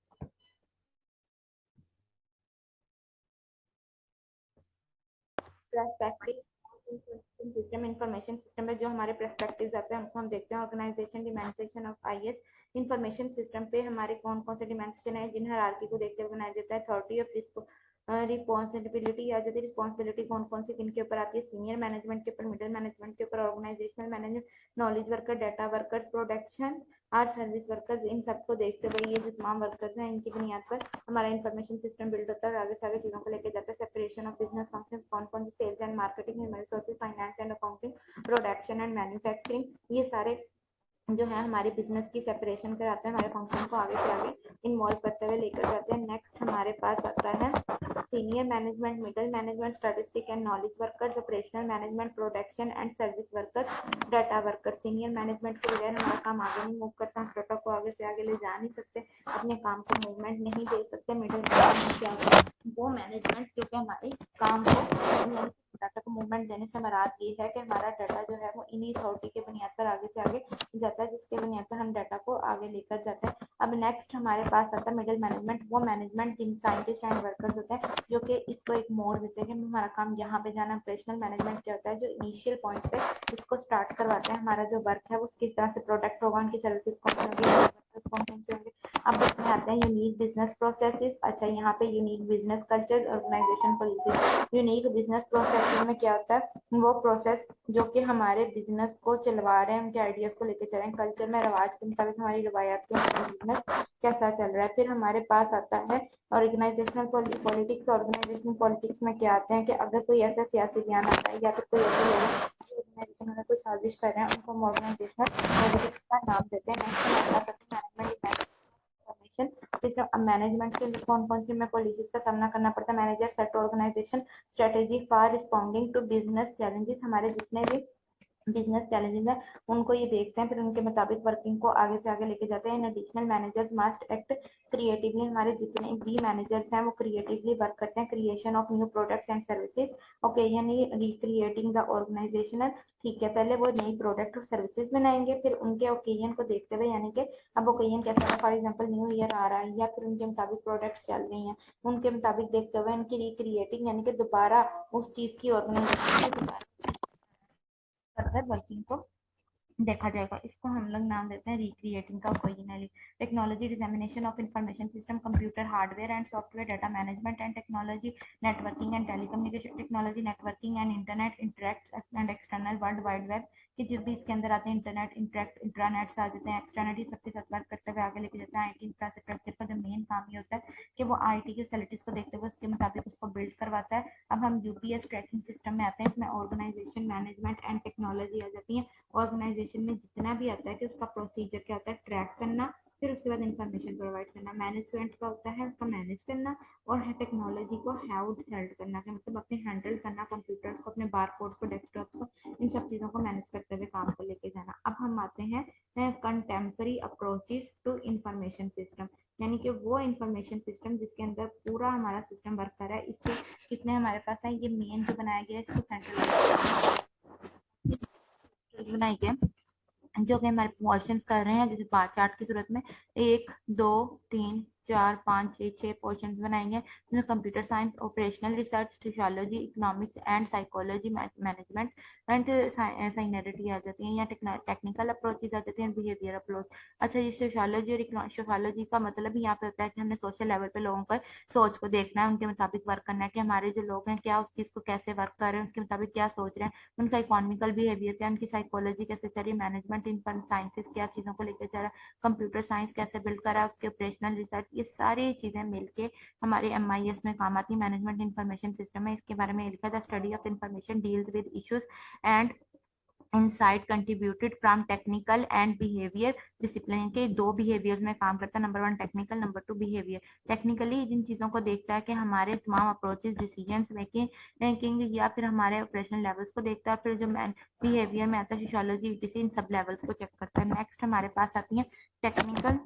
Perspective system information system में जो हमारे पर्सपेक्टिव्स आते हैं उनको हम देखते हैं। Organisation dimension of IS information system पे हमारे कौन कौन से डिमेंसेशन है जिन हायरार्की को देखते हुए बनाया जाता है। अथॉरिटी ऑफ रिस्पॉन्सिबिलिटी आ जाती है, रिस्पॉन्सिबिलिटी कौन कौन सी किन के ऊपर आती है, सीनियर मैनेजमेंट के ऊपर, मिडिल मैनेजमेंट के ऊपर, organisational management, knowledge worker, data workers, production और सर्विस वर्कर्स, इन सबको देखते हुए ये जो तमाम वर्कर्स हैं इनकी बुनियाद पर हमारा इन्फॉर्मेशन सिस्टम बिल्ड होता है और आगे से आगे चीजों को लेकर जाता है। सेपरेशन ऑफ बिजनेस फंक्शन कौन कौन से, sales and marketing, human resources, finance and accounting, production and manufacturing, ये सारे जो है हमारी बिजनेस की सेपरेशन कराते हैं, हमारे फंक्शन को आगे से आगे इन्वॉल्व करते हुए लेकर जाते हैं। नेक्स्ट हमारे पास आता है senior management, middle management, statistic and knowledge workers, operational management, production and service workers, data worker. Senior management के बगैर हमारा काम आगे नहीं मूव करता, हम डाटा को आगे से आगे ले जा नहीं सकते, अपने काम को मूवमेंट नहीं दे सकते। मिडिल मैनेजमेंट क्या है, वो मैनेजमेंट क्योंकि हमारे काम को डाटा को मूवमेंट देने से मराद ये है कि हमारा डाटा जो है वो इन्हीं अथॉरिटी के बुनियाद पर आगे से आगे जाता है, जिसके बुनियाद पर हम डाटा को आगे लेकर जाते हैं। अब नेक्स्ट हमारे पास आता है मिडिल मैनेजमेंट, वो मैनेजमेंट जिन साइंटिस्ट एंड वर्कर्स होते हैं जो कि इसको एक मोड देते हैं कि हमारा काम यहाँ पे जाना। ऑपरेशनल मैनेजमेंट क्या होता है, जो इनिशियल पॉइंट पे इसको स्टार्ट करवाते हैं, हमारा जो वर्क है वो किस तरह से प्रोडक्ट होगा, उनकी सर्विसेज कौन से होंगे। अब इसमें आते हैं यूनिक बिजनेस प्रोसेसेस। अच्छा, यहाँ पे unique business culture, organisation policy. Unique business process में क्या होता है, वो प्रोसेस जो कि हमारे बिजनेस को चलवा रहे हैं, उनके आइडियाज को लेकर चल रहे हैं, कल्चर में रवाज के मुताबिक हमारी रवायात के बिजनेस कैसा चल रहा है। फिर हमारे पास आता है ऑर्गेनाइजेशनल पॉलिटिक्स। ऑर्गेनाइजेशनल पॉलिटिक्स में क्या आते हैं कि अगर कोई ऐसा सियासी बयान आता है या फिर कोई ऐसे लोग ऑर्गेनाइजेशन में कोई साजिश कर रहे हैं उनको हम ऑर्गेनाइजेशनल पॉलिटिक्स का नाम देते हैं। नेक्स्ट मैनेजमेंट मैनेजमेंट के लिए कौन कौन सी में पॉलिसीज का सामना करना पड़ता है। Manager set organisation strategy for responding to business challenges, हमारे जितने भी बिजनेस चैलेंजेस है उनको ये देखते हैं, फिर उनके मुताबिक वर्किंग को आगे से आगे लेके जाते हैं। In additional managers must act creatively, हमारे जितने भी मैनेजर्स हैं वो क्रिएटिवली वर्क करते हैं। Creation of new products and services, okay, यानी रिक्रिएटिंग द ऑर्गेनाइजेशनल, ठीक है, पहले वो नई प्रोडक्ट और सर्विसेज बनाएंगे, फिर उनके ओकेजन को देखते हुए, यानी कि अब ओकेजन कैसा है, फॉर एग्जांपल न्यू ईयर आ रहा है या फिर उनके मुताबिक प्रोडक्ट्स चल रही हैं, उनके मुताबिक देखते हुए उनकी रिक्रिएटिंग यानी कि दोबारा उस चीज की ऑर्गेनाइजेशन फर्दर वर्किंग को देखा जाएगा। इसको हम लोग नाम देते हैं रिक्रिएटिंग का originally. Technology dissemination of information system, computer hardware and software, data management and technology, networking and telecommunication technology, networking and internet, interact and external world wide web, कि जो भी इसके अंदर आते हैं इंटरनेट, इंट्रानेट्स आ जाते हैं, एक्सट्रानेट, ही सबके साथ वर्क करते हुए आगे लेके जाते हैं। आईटी इंफ्रास्ट्रक्चर का जो मेन काम ये होता है कि वो आईटी की फैसिलिटीज को देखते हुए उसके मुताबिक उसको बिल्ड करवाता है। अब हम यूपीएस ट्रैकिंग सिस्टम में आते हैं। इसमें ऑर्गेनाइजेशन, मैनेजमेंट एंड टेक्नोलॉजी आ जाती है। ऑर्गेनाइजेशन में जितना भी आता है कि उसका प्रोसीजर क्या होता है, ट्रैक करना, फिर उसके बाद इंफॉर्मेशन प्रोवाइड करना। मैनेजमेंट का होता है उसका मैनेज करना, और है टेक्नोलॉजी को हेल्ड करना, कि मतलब अपने हैंडल करना कंप्यूटर्स को, अपने बार कोड्स को, डेस्कटॉप्स को, इन सब चीज़ों को मैनेज करते हुए काम को लेके जाना। अब हम आते हैं contemporary approaches to information system, यानी कि वो इंफॉर्मेशन सिस्टम जिसके अंदर पूरा हमारा सिस्टम वर्क कर रहा है। इसके कितने हमारे पास है, ये मेन जो बनाया गया है इसको सेंट्रलाइज बनाई गया, जो कि हमारे पोर्शन कर रहे हैं, जैसे बार चार्ट की सूरत में 1 2 3 4 5 6 पोर्शन बनाएंगे, जिसमें computer science, operational research, sociology, economics and psychology, management and साइनरिटी आ जाती है, या टेक्निकल अप्रोचेज आ जाती हैं, बिहेवियर अप्रोच। अच्छा, ये सोशियोलॉजी और सोशियोलॉजी का मतलब ही यहाँ पे होता है कि हमने सोशल लेवल पे लोगों का सोच को देखना है, उनके मुताबिक वर्क करना है, कि हमारे जो लोग हैं क्या उस चीज़ को कैसे वर्क कर रहे हैं, उसके मुताबिक क्या सोच रहे हैं, उनका इकोनॉमिकल बिहेवियर क्या, उनकी साइकोलॉजी कैसे चल रही है, मैनेजमेंट इन साइंसेस क्या चीज़ों को लेकर चल रहा है, कंप्यूटर साइंस कैसे बिल्ड करा, उसके ऑपरेशनल रिसर्च, ये सारी चीज़ें मिलके हमारे एमआईएस में काम आती है। मैनेजमेंट इंफॉर्मेशन सिस्टम है, इसके बारे में लिखा था, study of information deals with issues and insight contributed from technical and behaviour discipline, के दो बिहेवियर में काम करता है, number 1 technical, number 2 behaviour. Technically जिन चीज़ों को देखता है कि हमारे तमाम अप्रोचेस, डिसीजन मेकिंग या फिर हमारे ऑपरेशनल लेवल्स को देखता है, फिर जो बिहेवियर में आता है सोशियोलॉजी, इन सब लेवल्स को चेक करता है। नेक्स्ट हमारे पास आती है technical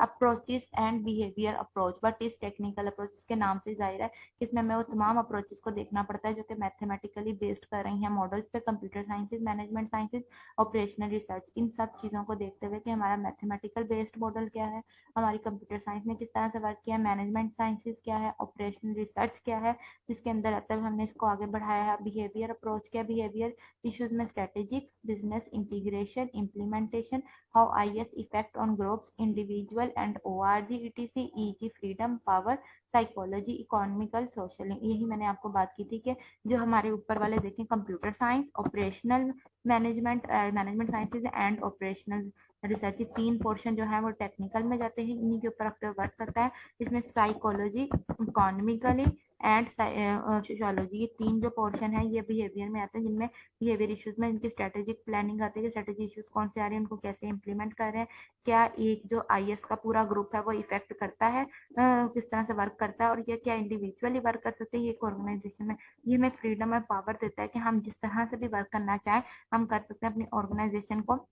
approaches and behaviour approach. But इस टेक्निकल अप्रोचेस के नाम से जाहिर है कि इसमें हमें वो तमाम अप्रोचेस को देखना पड़ता है जो कि मैथमेटिकली बेस्ड कर रही हैं मॉडल्स पे, computer sciences, management sciences, operational research, इन सब चीज़ों को देखते हुए कि हमारा मैथमेटिकल बेस्ड मॉडल क्या है, हमारी कंप्यूटर साइंस ने किस तरह से वर्क किया, मैनेजमेंट साइंसेज क्या है, ऑपरेशनल रिसर्च क्या है, जिसके अंदर आता है हमने इसको आगे बढ़ाया है। बिहेवियर अप्रोच क्या, बिहेवियर इश्यूज में strategic, business integration, implementation, how IS effect on groups, individual and ORG, etc, EG, freedom, power, psychology, economical, social, यही मैंने आपको बात की थी कि जो हमारे ऊपर वाले देखें computer science, operational management, management sciences and operational research, 3 portion जो है वो टेक्निकल में जाते हैं, इन्हीं के ऊपर वर्क करता है। इसमें साइकोलॉजी, इकोनॉमिकली एंड सोशियोलॉजी, ये 3 जो पोर्शन है ये बिहेवियर में आते हैं, जिनमें बिहेवियर इश्यूज में इनकी स्ट्रेटेजिक प्लानिंग आती है कि स्ट्रेटेजी इश्यूज कौन से आ रहे हैं, उनको कैसे इंप्लीमेंट कर रहे हैं, क्या एक जो आईएस का पूरा ग्रुप है वो इफेक्ट करता है, किस तरह से वर्क करता है, और ये क्या इंडिविजुअली वर्क कर सकते हैं, ये एक ऑर्गेनाइजेशन में। ये हमें फ्रीडम और पावर देता है कि हम जिस तरह से भी वर्क करना चाहें हम कर सकते हैं अपनी ऑर्गेनाइजेशन को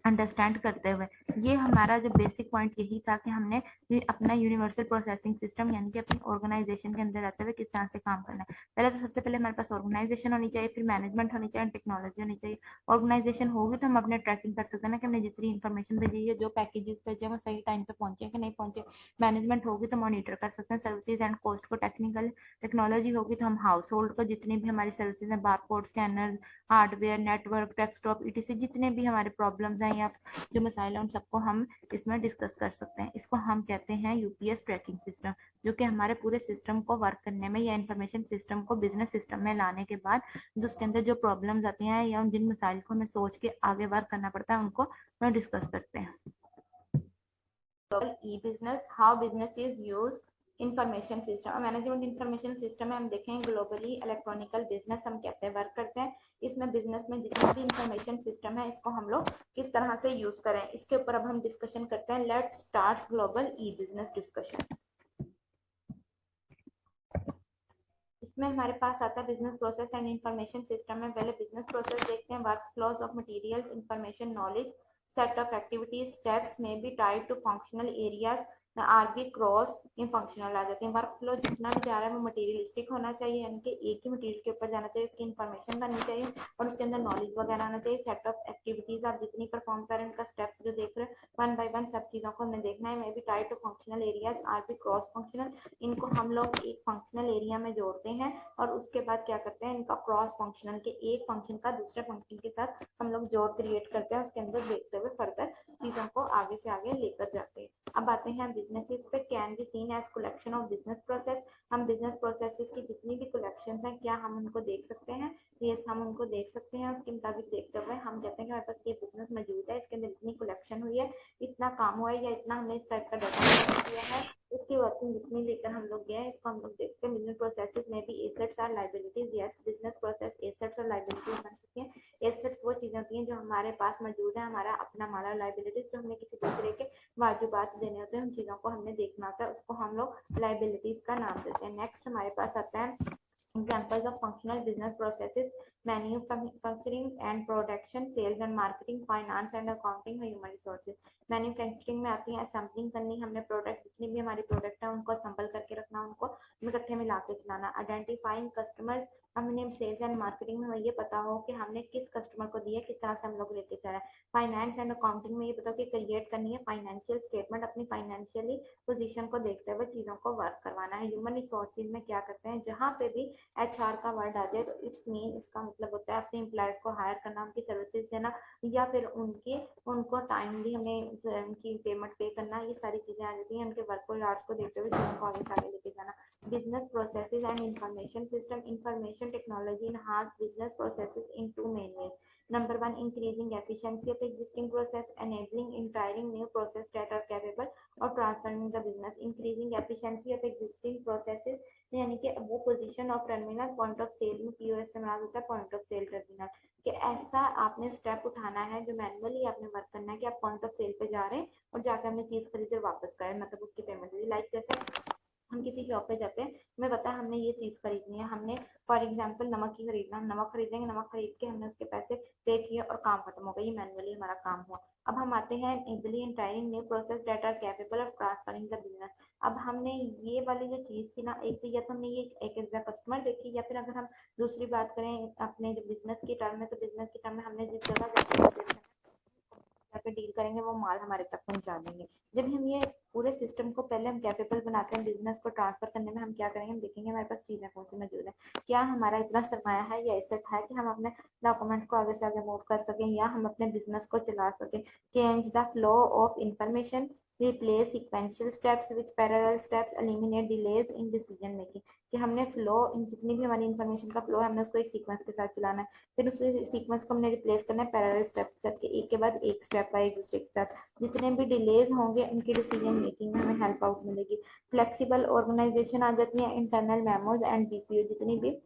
अंडरस्टैंड करते हुए। ये हमारा जो बेसिक पॉइंट यही था कि हमने अपना यूनिवर्सल प्रोसेसिंग सिस्टम यानी कि अपनी ऑर्गेनाइजेशन के अंदर रहते हुए किस तरह से काम करना है। पहले तो सबसे पहले हमारे पास ऑर्गेनाइजेशन होनी चाहिए, फिर मैनेजमेंट होनी चाहिए, टेक्नोलॉजी होनी चाहिए। ऑर्गेनाइजेशन होगी तो हम अपने ट्रैकिंग कर सकते हैं ना कि हमने जितनी इन्फॉर्मेशन भेजी है, जो पैकेजेस भेजे वो सही टाइम पे पहुंचे कि नहीं पहुंचे। मैनेजमेंट होगी तो मॉनिटर कर सकते हैं सर्विसेज एंड कॉस्ट को। टेक्नोलॉजी होगी तो हम हाउस होल्ड को जितनी भी हमारी सर्विसेज हैं, bar code, scanner, hardware, network, desktop, etc, जितने भी हमारे प्रॉब्लम्स हैं या जो मसाइल हैं उन सबको हम इसमें डिस्कस कर सकते हैं। इसको हम कहते हैं यूपीएस ट्रैकिंग सिस्टम, जो कि हमारे पूरे सिस्टम को वर्क करने में या इंफॉर्मेशन सिस्टम को बिजनेस सिस्टम में लाने के बाद जो उसके अंदर जो प्रॉब्लम्स आती हैं या जिन मसाइल को हमें सोच के आगे वर्क करना पड़ता है उनको हम डिस्कस करते हैं। E business, how business is use information system, management information system में हम देखें ग्लोबली इलेक्ट्रॉनिकल बिजनेस हम कैसे वर्क करते हैं। इसमें बिजनेस में जितना भी इंफॉर्मेशन सिस्टम है इसको हम लोग किस तरह से यूज करें, इसके ऊपर अब हम डिस्कशन करते हैं। Let's start global e business discussion. इसमें हमारे पास आता है business process and information system में। पहले बिजनेस प्रोसेस देखते हैं। Work flows of materials, information, knowledge, set of activities, steps may be tied to functional areas or be cross in functional आ जाते हैं। वर्क फ्लो जितना भी जा रहा है वो मटेरियलिस्टिक होना चाहिए, यानी कि एक ही मटेरियल के ऊपर जाना चाहिए, उसकी इन्फॉर्मेशन बननी चाहिए और उसके अंदर नॉलेज वगैरह आना चाहिए। सेट ऑफ एक्टिविटीज आप जितनी परफॉर्म करें उनका स्टेप्स जो देख रहे हैं वन बाय वन सब चीज़ों को हमें देखना है। May be tied to functional areas or be cross functional, इनको हम लोग एक फंक्शनल एरिया में जोड़ते हैं और उसके बाद क्या करते हैं, इनका क्रॉस फंक्शनल के एक फंक्शन का दूसरे फंक्शन के साथ हम लोग जोड़ क्रिएट करते हैं, उसके अंदर देखते हुए फर्दर चीज़ों को आगे से आगे लेकर जाते हैं। अब आते हैं बिजनेसेस पे। Can be seen as collection of business process, हम बिजनेस प्रोसेसेस की जितनी भी कलेक्शन है क्या हम उनको देख सकते हैं, यस हम उनको देख सकते हैं। उसके मुताबिक देखते हुए हम कहते हैं कि ट्रांजेक्शन हुई है, इतना काम हुआ है या इतना हमने इस टाइप का डाटा किया है, इसकी वर्किंग जितनी लेकर हम लोग गए इसको हम लोग देखते हैं। बिजनेस प्रोसेसेस में भी एसेट्स और liabilities, yes business process assets और लाइबिलिटीज बन सकती हैं। एसेट्स वो चीजें होती हैं जो हमारे पास मौजूद है, हमारा अपना माल, लाइबिलिटीज जो हमने किसी दूसरे के वाजिबात देने होते हैं, उन चीजों को हमने देखना होता है, उसको हम लोग लाइबिलिटीज का नाम देते हैं। नेक्स्ट हमारे पास आता है examples of functional business processes, manufacturing and production, sales and marketing, finance and accounting और human resources। मैन्युफैक्चरिंग में आती है असेंबलिंग करनी, हमने प्रोडक्ट जितनी भी हमारी प्रोडक्ट है उनको असेंबल करके रखना, उनको इकट्ठे मिला के चलाना। आइडेंटिफाइंग कस्टमर्स, हमने सेल्स एंड मार्केटिंग में ये पता हो कि हमने किस कस्टमर को दिया, किस तरह से हम लोग लेके चल रहे हैं। फाइनेंस एंड अकाउंटिंग में ये पता हो कि क्रिएट करनी है फाइनेंशियल स्टेटमेंट, अपनी फाइनेंशियली पोजीशन को देखते हुए चीजों को वर्क करवाना है। ह्यूमन रिसोर्सेज में क्या करते हैं, जहाँ पे भी HR का वर्ड आ जाए तो इट्स मीन इसका मतलब होता है अपने एम्प्लॉयर्स को हायर करना, उनकी सर्विसेज देना, या फिर उनको टाइमली हमें उनकी पेमेंट पे करना, ये सारी चीजें आ जाती हैं। उनके वर्क आवर्स को देखते हुए चीजों को आगे लेके जाना। Business processes and information system, information technology enhance business processes in two main ways. Number one, increasing efficiency of existing process, enabling entering new process that are capable of transforming the business. Increasing efficiency of existing processes यानी कि वो position of terminal, point of sale में POS से मराद होता है point of cell terminal, कि ऐसा आपने स्टेप उठाना है जो मैनुअली आपने वर्क करना है कि आप पॉइंट ऑफ सेल पे जा रहे हैं और जाकर हमने चीज खरीदे वापस करें, मतलब उसकी पेमेंट दी। लाइक जैसे हम किसी शॉप पे जाते हैं, हमें पता है हमने ये चीज खरीदनी है, हमने फॉर एग्जांपल नमक ही खरीदना, हम नमक खरीदेंगे, नमक खरीद के हमने उसके पैसे पे किए और काम खत्म हो गया, ये मैनुअली हमारा काम हुआ। अब हम आते हैं easily entering new process that are capable of transferring the business. अब हमने ये वाली जो चीज थी ना, एक तो या तो हमने ये एक एज कस्टमर देखी, या फिर अगर हम दूसरी बात करें अपने बिजनेस की टर्म में, तो बिजनेस की टर्म में हमने जिस जगह पे डील करेंगे वो माल हमारे तक पहुंचा देंगे। जब हम ये पूरे सिस्टम को पहले हम कैपेबल बनाते हैं बिजनेस को ट्रांसफर करने में, हम क्या करेंगे, हम देखेंगे हमारे पास चीजें कौन सी मौजूद है, क्या हमारा इतना सरमाया है या एसेट है कि हम अपने डॉक्यूमेंट को आगे से आगे मूव कर सकें या हम अपने बिजनेस को चला सकें। Change the flow of information, replace sequential steps with parallel steps, eliminate delays in decision making, कि हमने फ्लो जितनी भी हमारी इन्फॉर्मेशन का फ्लो है हमने उसको एक सीक्वेंस के साथ चलाना है, फिर उस सीक्वेंस को हमने रिप्लेस करना है पैरेलल स्टेप्स के साथ, कि एक के बाद एक स्टेप का एक दूसरे के साथ। जितने भी डिलेज होंगे उनकी डिसीजन मेकिंग में हमें हेल्प आउट मिलेगी। फ्लेक्सिबल ऑर्गेनाइजेशन आ जाती है, इंटरनल मेमोज एंड BPO, जितनी भी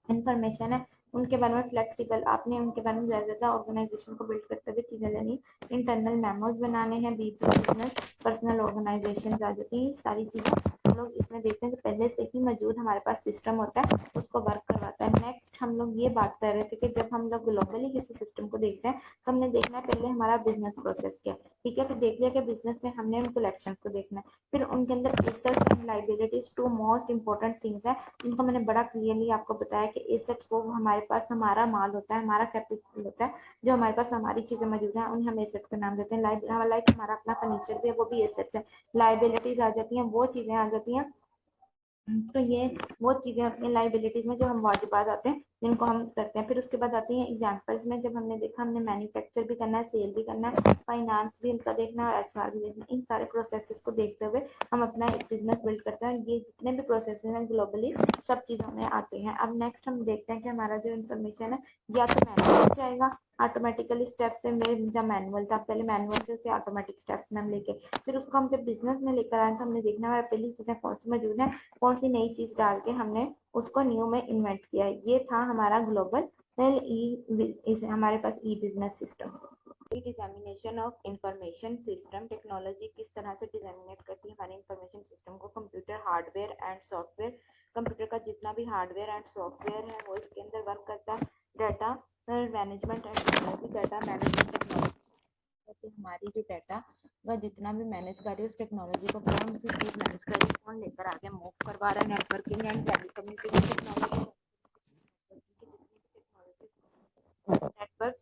इंफॉर्मेशन है उनके बारे में फ्लेक्सिबल, आपने उनके बारे में ज्यादा ऑर्गेनाइजेशन को बिल्ड करते हुए चीजें लेनी, इंटरनल मेमोज बनाने हैं, BPO बिजनेस पर्सनल ऑर्गेनाइजेशन आ जाती है, सारी चीजें हम लोग इसमें देखते हैं। तो पहले से ही मौजूद हमारे पास सिस्टम होता है, उसको वर्क करवाता है। नेक्स्ट हम लोग ये बात कर रहे थे कि जब हम लोग ग्लोबली किसी सिस्टम को देखते हैं तो हमने देखना है पहले हमारा बिजनेस प्रोसेस क्या है, ठीक है, फिर देख लिया कि बिजनेस में हमने उन कलेक्शन को देखना है, फिर उनके अंदर assets and liabilities two most important things है, जिनको मैंने बड़ा क्लियरली आपको बताया कि एसेट्स वो हमारे पास हमारा माल होता है, हमारा कैपिटल होता है, जो हमारे पास हमारी चीजें मौजूद है उन्हें हम एसेट का नाम देते हैं। लाइक हमारा अपना फर्नीचर भी है, वो भी एसेट्स है। लाइबिलिटीज आ जाती हैं, वो चीजें आ जाती हैं, तो ये वो चीजें अपनी लाइबिलिटीज में जो हम वाजिबात आते हैं जिनको हम करते हैं। फिर उसके बाद आती है एग्जांपल्स में, जब हमने देखा हमने मैन्युफैक्चर भी करना है, सेल भी करना है, फाइनेंस भी उनका देखना है और HR भी देखना है, इन सारे प्रोसेसेस को देखते हुए हम अपना एक बिजनेस बिल्ड करते हैं। ये जितने भी प्रोसेसेस हैं ग्लोबली सब चीजों में आते हैं। अब नेक्स्ट हम देखते हैं कि हमारा जो इन्फॉर्मेशन है या तो मैनुअल हो जाएगा ऑटोमेटिकली स्टेप से, मेरे मैनुअल था पहले, मैनुअल से उसे ऑटोमेटिक स्टेप्स में हम लेके फिर उसको हम जब बिजनेस में लेकर आए तो हमने देखना है पहली चीजें कौन सी मौजूद है, कौन सी नई चीज डाल के हमने उसको न्यू में इन्वेंट किया है। ये था हमारा ग्लोबल हमारे पास e business system. Dissemination of information system, technology किस तरह से डिजामिनेट करती है हमारे इंफॉर्मेशन सिस्टम को। Computer hardware and software, computer का जितना भी हार्डवेयर एंड सॉफ्टवेयर है वो इसके अंदर वर्क करता है। Data management and technology, data management technology, हमारी जो डाटा का जितना भी मैनेज कर रही है उस टेक्नोलॉजी को कौन सी चीज मैनेज कर रही है, कौन लेकर आगे मूव करवा रहा है। Networking and telecommunication technology, network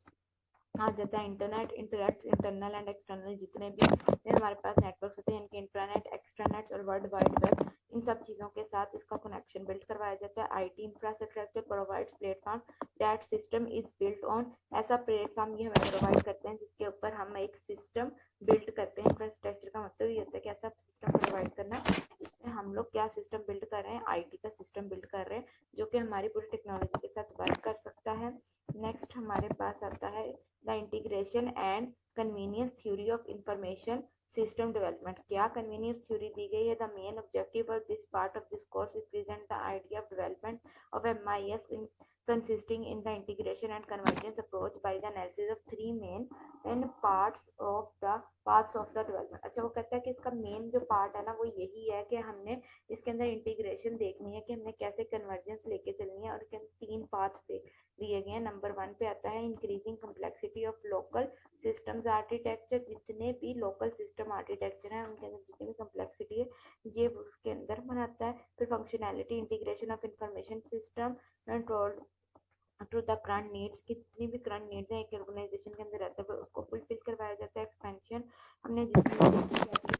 आ जाता है, इंटरनेट, इंटरनल एंड एक्सटर्नल, जितने भी हमारे पास नेटवर्क होते हैं इनके इंट्रानेट, एक्सट्रानेट और वर्ल्ड वाइड वेब, इन सब चीजों के साथ इसका कनेक्शन बिल्ड करवाया जाता है। IT infrastructure provides platform that system is built on, ऐसा प्लेटफॉर्म ये हमें प्रोवाइड करते हैं जिसके ऊपर हम एक सिस्टम बिल्ड करते हैं। इंफ्रास्ट्रक्चर का मतलब ये होता है कि ऐसा सिस्टम प्रोवाइड करना जिसमें हम लोग क्या सिस्टम बिल्ड कर रहे हैं, IT का सिस्टम बिल्ड कर रहे हैं जो कि हमारी पूरी टेक्नोलॉजी के साथ वर्क कर सकता है। नेक्स्ट हमारे पास आता है the integration and convenience theory of information system development. क्या कन्वीनियंस थ्योरी दी गई है? The main objective of this part of this course is present the idea of development of MIS consisting in the integration and convergence approach by the analysis of three main and parts of the development। अच्छा, वो कहता है कि इसका main जो part है ना वो यही है कि हमने इसके अंदर इंटीग्रेशन देखनी है कि हमने कैसे कन्वर्जेंस लेके चलनी है, और इसके तीन पाथ दिए गए हैं। नंबर 1 पे आता है increasing complexity of local systems architecture. जितने भी लोकल सिस्टम आर्किटेक्चर है उनके अंदर जितनी भी कम्प्लेक्सिटी है ये उसके अंदर बनाता है। फिर functionality integration of information system control to the current needs. कितनी भी करंट नीड्स है एक ऑर्गेनाइजेशन के अंदर रहता है उसको फुलफिल करवाया जाता है। एक्सपेंशन हमने जिसमें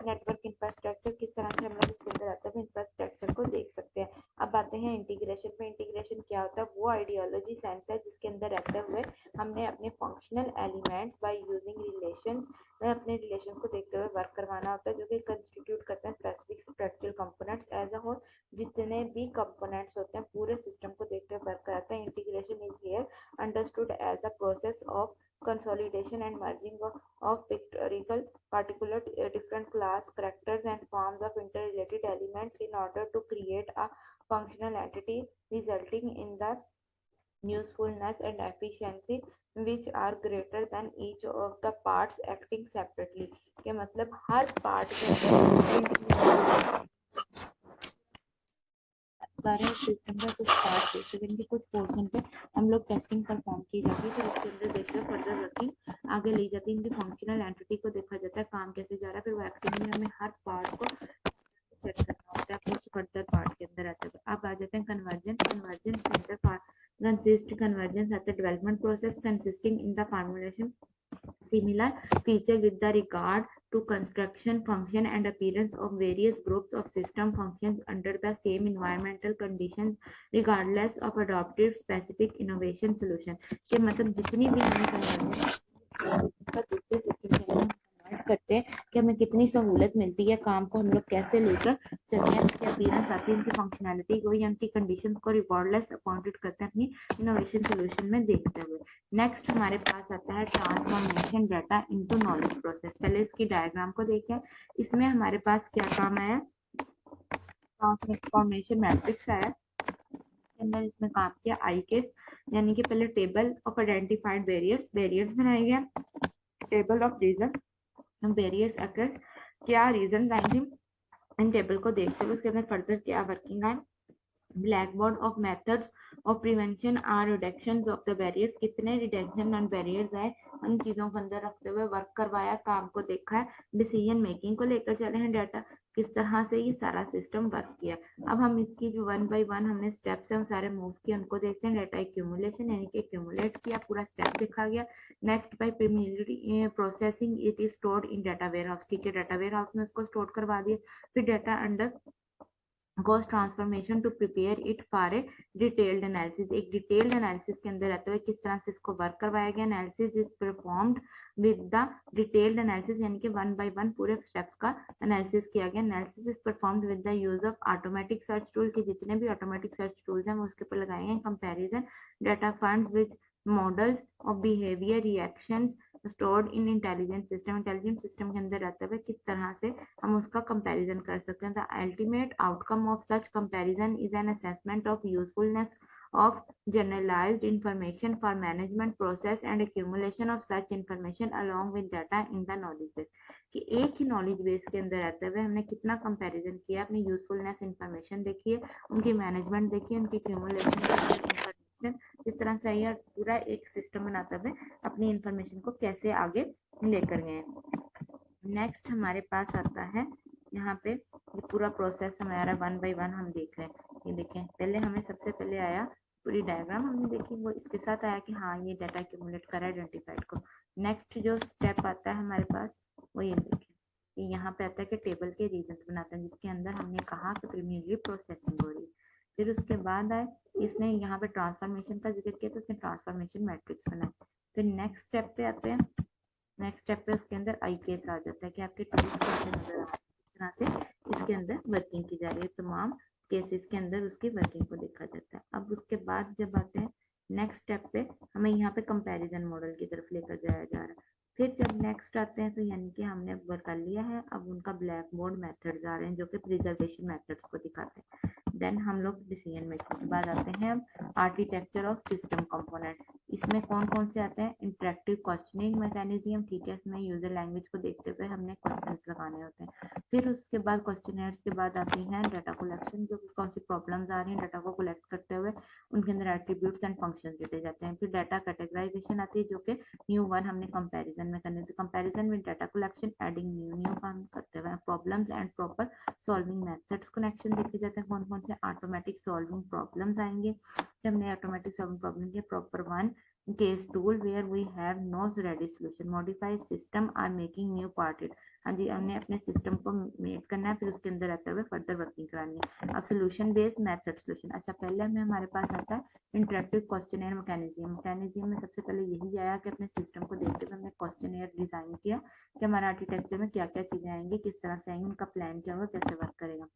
नेटवर्क इंफ्रास्ट्रक्चर किस तरह से हम लोग इसके अंदर आता है इंफ्रास्ट्रक्चर को देख सकते हैं। अब आते हैं इंटीग्रेशन पे। इंटीग्रेशन क्या होता है? वो आइडियोलॉजी साइंस है जिसके अंदर रहते हुए हमने अपने functional elements by using relations में अपने रिलेशन को देखते हुए वर्क करवाना होता है, जो कि कंस्टिट्यूट करते हैं specific structural components as a whole. जितने भी कंपोनेंट्स होते हैं पूरे सिस्टम को देखते हुए वर्क कराता है। Integration is here understood as a process of consolidation and merging of pictorial particular different class characters and forms of interrelated elements in order to create a functional entity resulting in the usefulness and efficiency which are greater than each of the parts acting separately। के मतलब हर part के सारे system का कुछ part देखते हैं, कुछ portion पे हम लोग टेस्टिंग परफॉर्म की जाती है, फिर उसके अंदर देखते हैं फर्दर वर्किंग आगे ली जाती है। इनकी फंक्शनल एंटिटी को देखा जाता है, काम कैसे जा रहा है, फिर वो एक्टिंग में हमें हर पार्ट को सेट करना होता है कुछ फर्दर पार्ट के अंदर आता है। अब आ जाते हैं convergence. Convergence centre convergence at the development process consisting in the formulation similar feature with the regard to construction, function and appearance of various groups of system functions under the same environmental conditions regardless of adopted specific innovation solution। कि मतलब जितनी भी हमें दूसरे system करते हैं कि हमें कितनी सहूलत मिलती है, काम को हम लोग कैसे लेकर चलते हैं, उसकी अपीयरेंस आती है, उनकी फंक्शनैलिटी को या उनकी कंडीशन को रिकॉर्डलेस अपॉइंटेड करते हैं अपनी इनोवेशन सोल्यूशन में देखते हुए। नेक्स्ट हमारे पास आता है transformation data into knowledge process. पहले इसकी डायग्राम को देखें। इसमें हमारे पास क्या काम है? ट्रांसफॉर्मेशन मैट्रिक्स है, अंदर इसमें काम किया आई केस, यानी कि पहले टेबल ऑफ आइडेंटिफाइड बैरियर्स बनाए गए, table of reason barriers across, क्या रीजन आएंगे इन टेबल को देखते हुए उसके अंदर फर्दर क्या वर्किंग है। Blackboard of methods of prevention or reduction of the barriers, कितने रिडक्शन एंड बैरियर्स है उन चीजों को अंदर रखते हुए वर्क करवाया, काम को देखा है। डिसीजन मेकिंग को लेकर चले हैं, डाटा किस तरह से ये सारा सिस्टम वर्क किया। अब हम इसकी जो 1 बाय 1 हमने स्टेप्स है वो सारे मूव किए, उनको देखते हैं। डाटा एक्यूमुलेशन यानी कि एक्यूमुलेट किया, पूरा स्टेप देखा गया। Next by preliminary processing it is stored in data warehouse, ठीक है, डाटा वेयर हाउस में उसको स्टोर करवा दिया। फिर data undergoes transformation to prepare it for a detailed analysis, एक डिटेल्ड एनालिसिस के अंदर रहते हुए किस तरह से इसको वर्क करवाया गया। Analysis is performed with the detailed analysis, यानी कि 1 बाय 1 पूरे स्टेप्स का एनालिसिस किया गया। Analysis is performed with the use of automatic search tool, के जितने भी ऑटोमेटिक सर्च टूल्स हैं वो उसके ऊपर लगाए हैं। Comparison data funds with models of behaviour reactions stored in intelligent system, intelligent system के अंदर रहते हुए किस तरह से हम उसका कंपैरिजन कर सकते हैं। The ultimate outcome of such comparison is an assessment of usefulness of generalized information for management process and accumulation of such information along with data in the knowledge base, कि एक ही नॉलेज बेस के अंदर रहते हुए हमने कितना comparison किया, अपनी यूजफुलनेस इंफॉर्मेशन देखिए, उनकी मैनेजमेंट देखिए, उनकी accumulation इंफॉर्मेशन इस तरह से यह पूरा एक सिस्टम बनाते हुए अपनी इंफॉर्मेशन को कैसे आगे लेकर गए। नेक्स्ट हमारे पास आता है यहाँ पे ये पूरा प्रोसेस हमारा 1 बाय 1 हम देख रहे हैं। ये देखें, पहले हमें सबसे पहले आया पूरी डायग्राम हमने देखी, वो इसके साथ आया कि हाँ ये डाटा एक्यूमुलेट करा आइडेंटिफाइड को। नेक्स्ट जो स्टेप आता है हमारे पास वो ये देखें, ये यहाँ पे आता है कि टेबल के रीजन बनाते हैं जिसके अंदर हमने कहा कि प्रीलिमिनरी प्रोसेसिंग हो रही है। फिर उसके बाद आए इसने यहाँ पे ट्रांसफॉर्मेशन का जिक्र किया तो उसने ट्रांसफॉर्मेशन मैट्रिक्स बनाया। फिर नेक्स्ट स्टेप पे आते हैं, नेक्स्ट स्टेप पे उसके अंदर आई केस आ जाता है कि आपके टूल्स कैसे नजर आ रहे हैं, इस तरह से इसके अंदर वर्किंग की जा रही है, तमाम केसेस के अंदर उसकी वर्किंग को देखा जाता है। अब उसके बाद जब आते हैं नेक्स्ट स्टेप पे, हमें यहाँ पे कंपैरिजन मॉडल की तरफ लेकर जाया जा रहा है। फिर जब नेक्स्ट आते हैं तो यानी कि हमने वर्क कर लिया है, अब उनका ब्लैक बोर्ड मेथड्स आ रहे हैं जो कि प्रिजर्वेशन मेथड्स को दिखाते हैं। देन हम लोग डिसीजन मेकिंग के बाद आते हैं अब आर्किटेक्चर ऑफ सिस्टम कंपोनेंट। इसमें कौन कौन से आते हैं? इंटरेक्टिव क्वेश्चनिंग मैकेनिज्म, ठीक है, इसमें यूजर लैंग्वेज को देखते हुए हमने क्वेश्चंस लगाने होते हैं। फिर उसके बाद क्वेश्चनर्स के बाद आती हैं डाटा कलेक्शन, जो कि कौन सी प्रॉब्लम्स आ रही हैं डाटा को कलेक्ट करते हुए उनके अंदर एट्रीब्यूट्स एंड फंक्शंस देते जाते हैं। फिर डाटा कैटेगराइजेशन आती है जो कि न्यू वन हमने कंपैरिजन में करने, comparison with data collection adding new काम करते हुए problems and proper solving methods connection देखे जाते हैं। कौन कौन से ऑटोमेटिक सॉल्विंग प्रॉब्लम्स आएंगे, जब हमने ऑटोमेटिक सॉल्विंग प्रॉब्लम के proper one case tool where we have no ready solution, modify system are making new part it। हाँ जी, हमने अपने सिस्टम को मेड करना है, फिर उसके अंदर रहते हुए फर्दर वर्किंग करानी है। अब सोल्यूशन बेस्ड मेथड सोल्यूशन, अच्छा पहले हमें हमारे पास आता है इंटरेक्टिव क्वेश्चनर मैकेनिज्म। मैकेनिज्म में सबसे पहले यही आया कि अपने सिस्टम को देखते हुए हमने क्वेश्चनर डिजाइन किया कि हमारा आर्किटेक्चर में क्या क्या चीजें आएंगी, किस तरह से आएंगी, उनका प्लान क्या होगा, कैसे वर्क करेगा।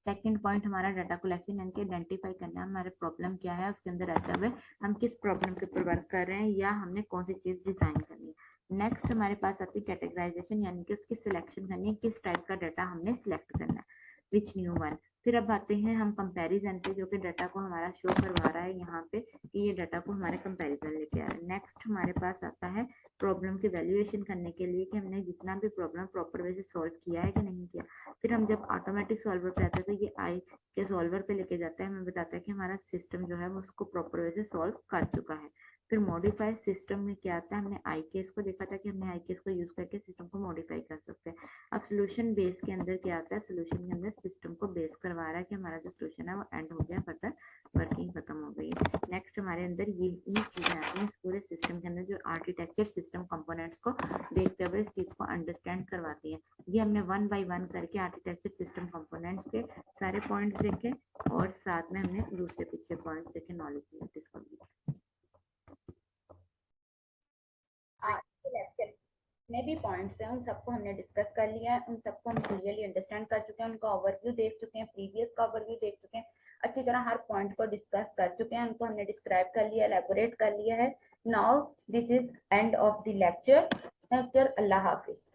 सेकेंड पॉइंट हमारा डाटा कलेक्शन यानी कि आइडेंटिफाई करना है हमारे प्रॉब्लम क्या है, उसके अंदर रहते हुए हम किस प्रॉब्लम के ऊपर वर्क कर रहे हैं या हमने कौन सी चीज डिजाइन करनी है। नेक्स्ट हमारे पास आती है कैटेगराइजेशन, यानी कि उसकी सिलेक्शन करनी है, किस टाइप का डाटा हमने सिलेक्ट करना है, विच न्यू वन। फिर अब आते हैं हम कंपैरिजन पे, जो कि डाटा को हमारा शो करवा रहा है यहाँ पे कि ये डाटा को हमारे कंपैरिजन लेके आ रहा है। नेक्स्ट हमारे पास आता है प्रॉब्लम की वैल्यूएशन करने के लिए कि हमने जितना भी प्रॉब्लम प्रॉपर वे से सॉल्व किया है कि नहीं किया। फिर हम जब ऑटोमेटिक सॉल्वर पे आते हैं तो ये आई के सॉल्वर पे लेके जाता है, हमें बताता है कि हमारा सिस्टम जो है वो उसको प्रॉपर वे से सॉल्व कर चुका है। फिर मॉडिफाई सिस्टम में क्या आता है, हमने आई केस को देखा था कि हमने आई केस को यूज करके सिस्टम को मॉडिफाई कर सकते हैं। अब सोल्यूशन बेस के अंदर क्या आता है, सोल्यूशन के अंदर सिस्टम को बेस करवा रहा है कि हमारा जो सोल्यूशन है वो एंड हो गया, फर्दर वर्किंग खत्म हो गई है। नेक्स्ट हमारे अंदर ये चीजें आती हैं इस पूरे सिस्टम के अंदर, जो आर्किटेक्चर सिस्टम कंपोनेंट्स को देखते हुए इस चीज को अंडरस्टैंड करवाती है। ये हमने वन बाय वन करके आर्किटेक्चर सिस्टम कंपोनेंट्स के सारे पॉइंट्स देखे और साथ में हमने दूसरे पीछे पॉइंट्स देखे, नॉलेज डिस्कवरी। लेक्चर में भी पॉइंट्स हैं उन सबको हमने डिस्कस कर लिया है, उन सबको हम क्लियरली अंडरस्टैंड कर चुके हैं, उनका ओवरव्यू देख चुके हैं, प्रीवियस का ओवरव्यू देख चुके हैं, अच्छी तरह हर पॉइंट को डिस्कस कर चुके हैं, उनको हमने डिस्क्राइब कर लिया, एलैबोरेट कर लिया है। Now this is end of the lecture. Allah Hafiz.